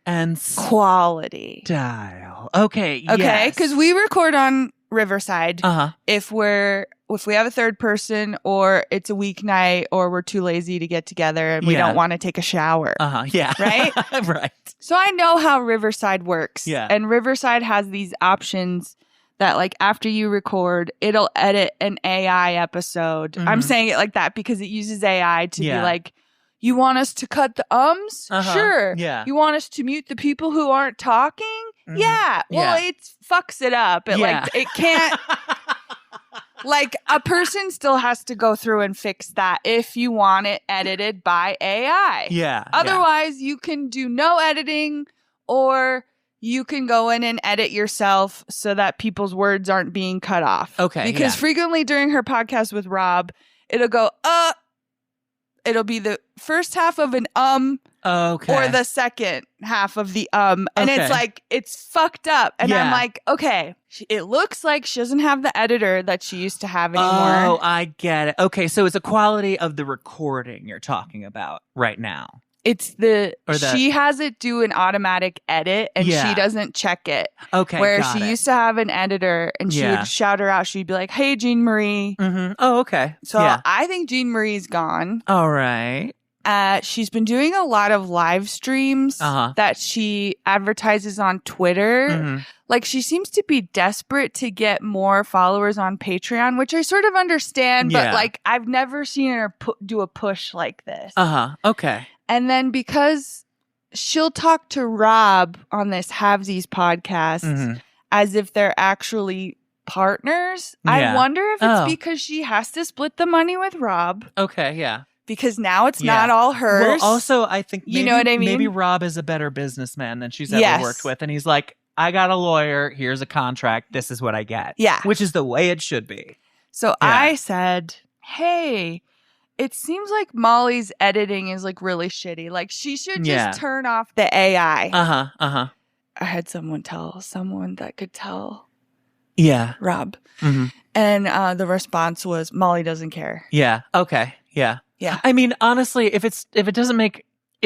And quality. style. Okay. Okay, because we record on Riverside Uh-huh. if we have a third person, or it's a weeknight, or we're too lazy to get together and we Yeah. don't want to take a shower. Uh-huh. Yeah. Right? Right. So I know how Riverside works. Yeah. And Riverside has these options that like after you record, it'll edit an AI episode. I'm Mhm. saying it like that because it uses AI to Yeah. be like, you want us to cut the ums? Uh-huh. Sure. Yeah. You want us to mute the people who aren't talking? Mhm. Yeah. Well, Yeah. it fucks it up. It Yeah. like it can't like a person still has to go through and fix that if you want it edited by AI. Yeah. Otherwise, you can do no editing, or you can go in and edit yourself so that people's words aren't being cut off. Okay, Because yeah. frequently during her podcast with Rob, it'll go, it'll be the first half of an Okay. or the second half of the and Okay. it's like it's fucked up, and I'm Yeah. like, okay, it looks like she doesn't have the editor that she used to have anymore. Oh, I get it. Okay, so it's a quality of the recording you're talking about right now. It's she has it do an automatic edit, and Yeah. she doesn't check it. Okay, Where got she it. used to have an editor, and she Yeah. would shout her out. She'd be like, "Hey, Jean Marie." Mm-hmm. Oh, okay. So yeah. I think Jean Marie's gone. All right. She's been doing a lot of live streams Uh-huh. that she advertises on Twitter. Mhm. Like she seems to be desperate to get more followers on Patreon, which I sort of understand, Yeah. but like I've never seen her do a push like this. Uh-huh. Okay. And then because she'll talk to Rob on this Havesies podcast Mhm. as if they're actually partners, Yeah. I wonder if it's Oh. because she has to split the money with Rob, Okay, yeah. because now it's Yeah. not all hers. Well, also, I think You know what I mean? Maybe Rob is a better businessman than she's ever Yes. worked with. And he's like, I got a lawyer. Here's a contract. This is what I get. Yeah. Which is the way it should be. So Yeah. I said, hey, it seems like Molly's editing is like really shitty. Like she should just Yeah. turn off the AI. Uh-huh. Uh-huh. I had someone tell someone that could tell Yeah. Rob. Mm-hmm. And the response was, Molly doesn't care. Yeah. Okay. Yeah. Yeah. I mean, honestly, if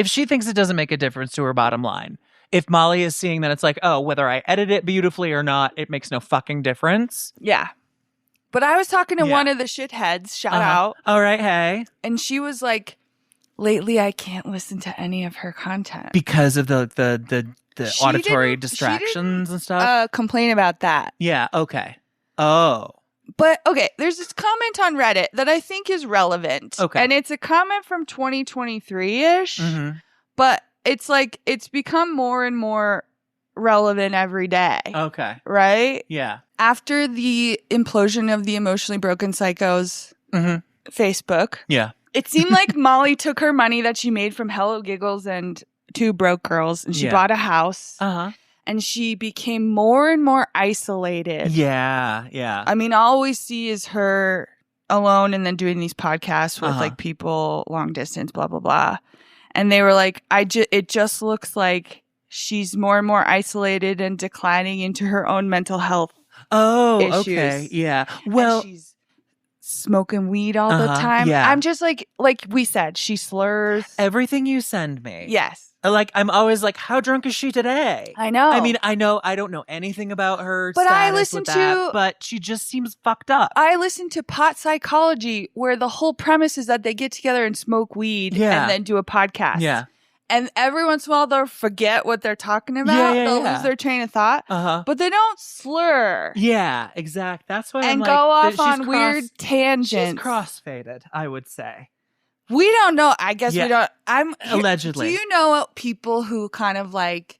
she thinks it doesn't make a difference to her bottom line, if Molly is seeing that it's like, oh, whether I edit it beautifully or not, it makes no fucking difference. Yeah. But I was talking to Yeah. one of the shitheads, shout Uh-huh. out, All right. Hey. and she was like, lately I can't listen to any of her content. Because of the She auditory didn't- distractions and stuff. Complain about that. Yeah. Okay. Oh. But okay, there's this comment on Reddit that I think is relevant. Okay. And it's a comment from 2023-ish. Mm-hmm. but it's like it's become more and more relevant every day. Okay. Right? Yeah. After the implosion of the Emotionally Broken Psychos Facebook, Yeah. it seemed like Molly took her money that she made from Hello Giggles and Two Broke Girls, and she bought a house, and she became more and more isolated. Yeah. Yeah. I mean, all we see is her alone and then doing these podcasts with like people long distance, blah, blah, blah. And they were like, it just looks like she's more and more isolated and declining into her own mental health issues. Okay. Yeah. Well, and she's smoking weed all the time. Yeah. I'm just like we said, she slurs. Everything you send me. Yes. Like, I'm always like, how drunk is she today? I know. I mean, I don't know anything about her But status I listen with that, but she just seems fucked up. I listen to Pot Psychology, where the whole premise is that they get together and smoke weed and then do a podcast. Yeah. And every once in a while, they'll forget what they're talking about. They'll lose their train of thought. But they don't slur. Yeah, exact. That's why and I'm like, go off she's on weird tangents. She's crossfaded, I would say. We don't know. I guess we don't. Allegedly. Do you know people who kind of like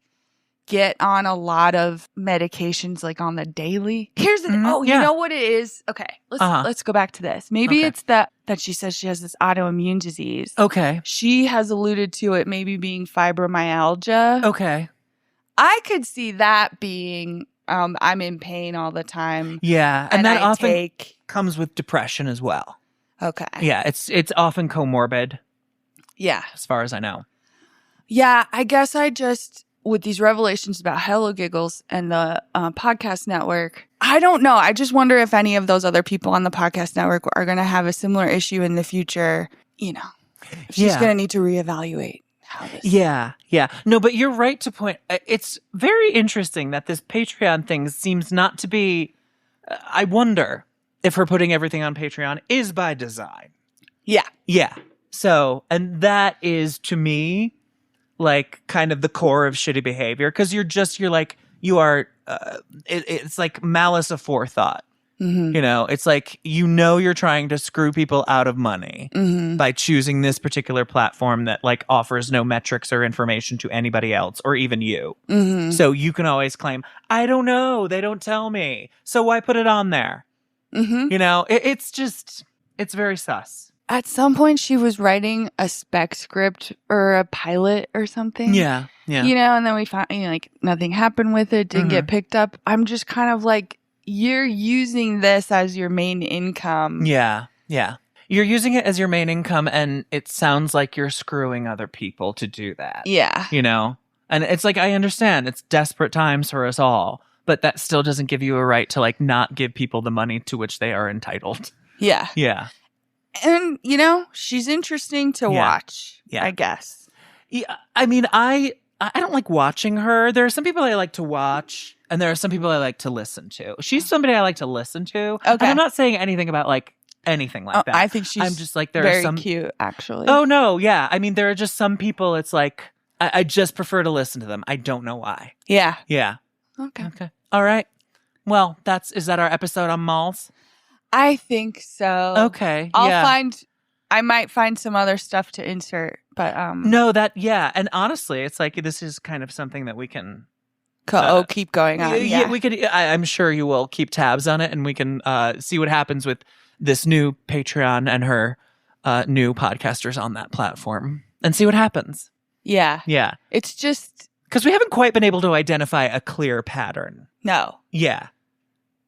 get on a lot of medications like on the daily? Here's the you know what it is? Okay, let's go back to this. Maybe it's that she says she has this autoimmune disease. Okay. She has alluded to it maybe being fibromyalgia. Okay. I could see that being I'm in pain all the time. Yeah, and that I often comes with depression as well. Okay. Yeah, it's often comorbid. Yeah. As far as I know. Yeah, I guess I just, with these revelations about Hello Giggles and the podcast network, I don't know. I just wonder if any of those other people on the podcast network are going to have a similar issue in the future. You know, she's going to need to reevaluate how this. Yeah. No, but you're right to point. It's very interesting that this Patreon thing seems not to be, I wonder if her putting everything on Patreon is by design. Yeah. Yeah. So, and that is to me like kind of the core of shitty behavior, because you're like, you are, it's like malice aforethought. You know, it's like, you're trying to screw people out of money by choosing this particular platform that like offers no metrics or information to anybody else or even you. So you can always claim, I don't know, they don't tell me, so why put it on there? You know, it's very sus. At some point, she was writing a spec script or a pilot or something. Yeah. You know, and then we found, like, nothing happened with it, didn't get picked up. I'm just kind of like, you're using this as your main income. Yeah. You're using it as your main income, and it sounds like you're screwing other people to do that. Yeah. You know? And it's like, I understand, it's desperate times for us all, but that still doesn't give you a right to, like, not give people the money to which they are entitled. Yeah. Yeah. And, you know, she's interesting to watch, I guess. Yeah, I mean, I don't like watching her. There are some people I like to watch, and there are some people I like to listen to. She's somebody I like to listen to. Okay. And I'm not saying anything about, like, anything like that. I think she's I'm just like, there very are some cute, actually. Oh, no, yeah. I mean, there are just some people, it's like, I just prefer to listen to them. I don't know why. Yeah. Yeah. Okay. All right. Well, is that our episode on Molls? I think so. Okay. I might find some other stuff to insert, but no, and honestly, it's like this is kind of something that we can keep going on. Yeah, we could. I'm sure you will keep tabs on it, and we can see what happens with this new Patreon and her new podcasters on that platform, and see what happens. Yeah. It's just because we haven't quite been able to identify a clear pattern. No. Yeah,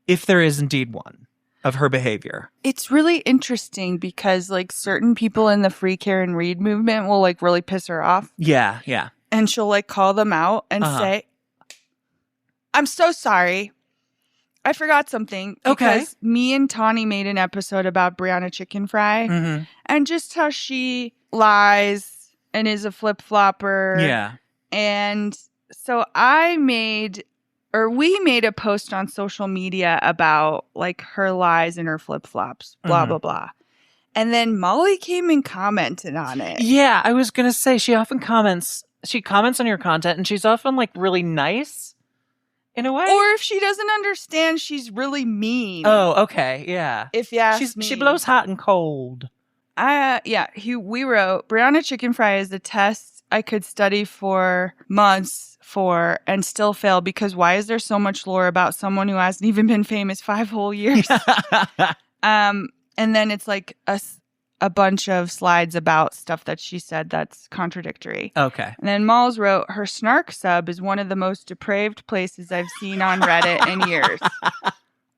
if there is indeed one of her behavior. It's really interesting because like certain people in the free Karen Reed movement will like really piss her off. Yeah. And she'll like call them out and say, I'm so sorry. I forgot something. Because me and Tawny made an episode about Brianna Chicken Fry and just how she lies and is a flip-flopper. Yeah. And so we made a post on social media about like her lies and her flip-flops, blah, blah, blah. And then Molly came and commented on it. Yeah, I was going to say, she comments on your content, and she's often like really nice in a way. Or if she doesn't understand, she's really mean. Oh, okay. Yeah. If you ask me. She blows hot and cold. We wrote, Brianna Chicken Fry is a test I could study for months for and still fail because why is there so much lore about someone who hasn't even been famous 5 whole years? And then it's like a bunch of slides about stuff that she said that's contradictory. Okay. And then Molls wrote, her snark sub is one of the most depraved places I've seen on Reddit in years.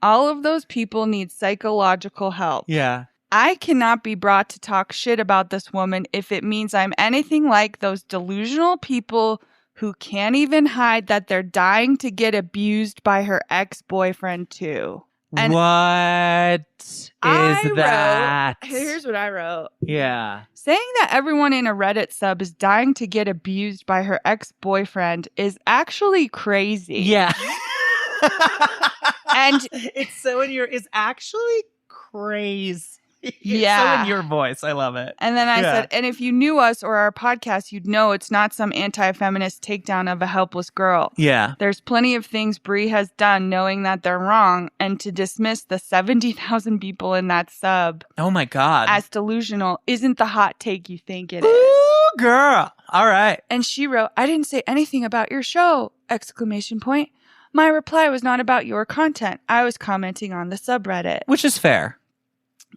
All of those people need psychological help. Yeah. I cannot be brought to talk shit about this woman if it means I'm anything like those delusional people who can't even hide that they're dying to get abused by her ex-boyfriend too. And what is that? Here's what I wrote. Yeah. Saying that everyone in a Reddit sub is dying to get abused by her ex-boyfriend is actually crazy. Yeah. And it's actually crazy. Yeah. So in your voice. I love it. And then I said, and if you knew us or our podcast, you'd know it's not some anti-feminist takedown of a helpless girl. Yeah. There's plenty of things Brie has done knowing that they're wrong, and to dismiss the 70,000 people in that sub Oh my God. as delusional isn't the hot take you think it is. Ooh, girl. All right. And she wrote, I didn't say anything about your show! ! My reply was not about your content. I was commenting on the subreddit. Which is fair.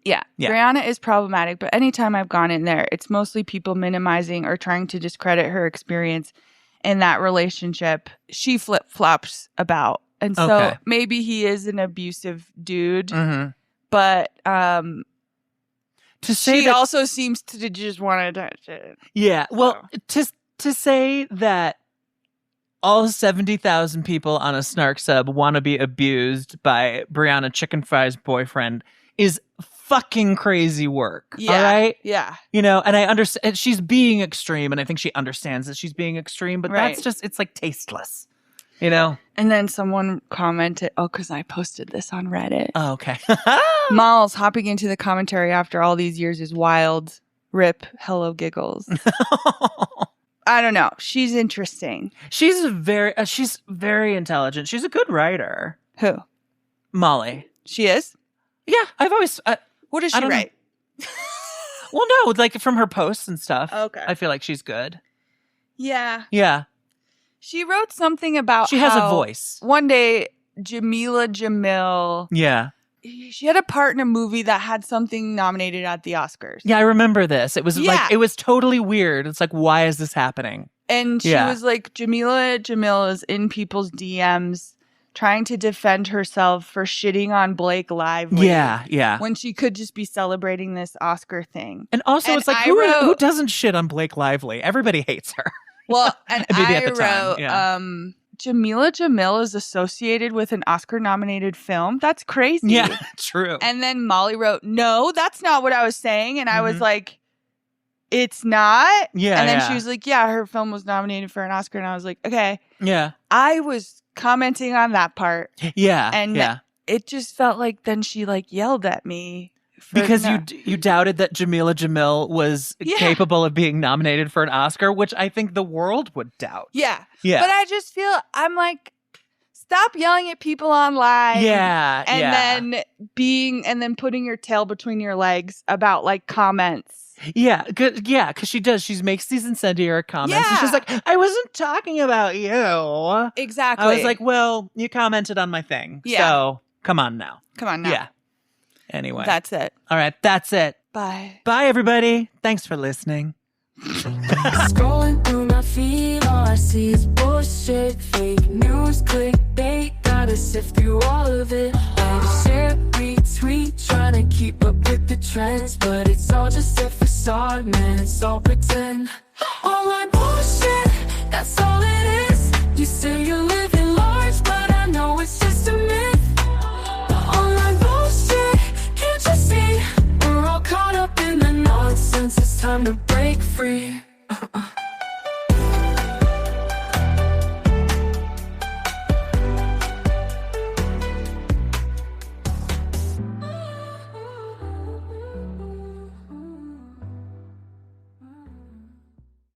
Yeah. Yeah. Brianna is problematic, but anytime I've gone in there, it's mostly people minimizing or trying to discredit her experience in that relationship she flip-flops about. And so Okay. maybe he is an abusive dude, Mm-hmm. but To say she that, also seems to just want to touch it. yeah. Well, to say that all 70,000 people on a snark sub want to be abused by Brianna Chicken Fry's boyfriend is fucking crazy work. Yeah. All right. Yeah. You know, and I understand she's being extreme, and I think she understands that she's being extreme, but Right. that's just, it's like tasteless, you know? And then someone commented, because I posted this on Reddit. Oh, okay. Molls hopping into the commentary after all these years is wild. Rip, hello giggles. I don't know. She's interesting. she's very intelligent. She's a good writer. Who? Molly. She is? Yeah, I've always, What does I she don't know. write? well, no, like from her posts and stuff. Okay. I feel like she's good. Yeah. Yeah. She wrote something about She has a how voice. One day, Jamil, Yeah. she had a part in a movie that had something nominated at the Oscars. Yeah, I remember this. It was Yeah. like, it was totally weird. It's like, why is this happening? And she Yeah. was like, Jamil is in people's DMs trying to defend herself for shitting on Blake Lively. Yeah, yeah. When she could just be celebrating this Oscar thing. And also, And it's like, I who wrote- doesn't shit on Blake Lively? Everybody hates her. Well, and Maybe I at the time, wrote, yeah. Jamil is associated with an Oscar-nominated film. That's crazy. Yeah, true. And then Molly wrote, no, that's not what I was saying. And I was Mhm. like, it's not? Yeah, And then yeah. she was like, yeah, her film was nominated for an Oscar. And I was like, okay. Yeah, I was commenting on that part. yeah, And yeah. it just felt like then she like yelled at me. for Because not- you doubted that Jamil was Yeah. capable of being nominated for an Oscar, which I think the world would doubt. Yeah. Yeah. But I just feel, I'm like, stop yelling at people online. yeah. And yeah. then putting your tail between your legs about like comments. Yeah, because she does. She makes these incendiary comments. And she's Yeah. like, I wasn't talking about you. Exactly. I was like, well, you commented on my thing. Yeah. So come on now. come on now. Yeah. Anyway. That's it. All right. That's it. Bye. Bye, everybody. Thanks for listening. Scrolling through my feed, all I see is bullshit, fake news, clickbait. Gotta sift through all of it. I share, retweet, trying to keep up with the trends, but it's all just a facade, man. It's all pretend. Online bullshit, that's all it is. You say you're living.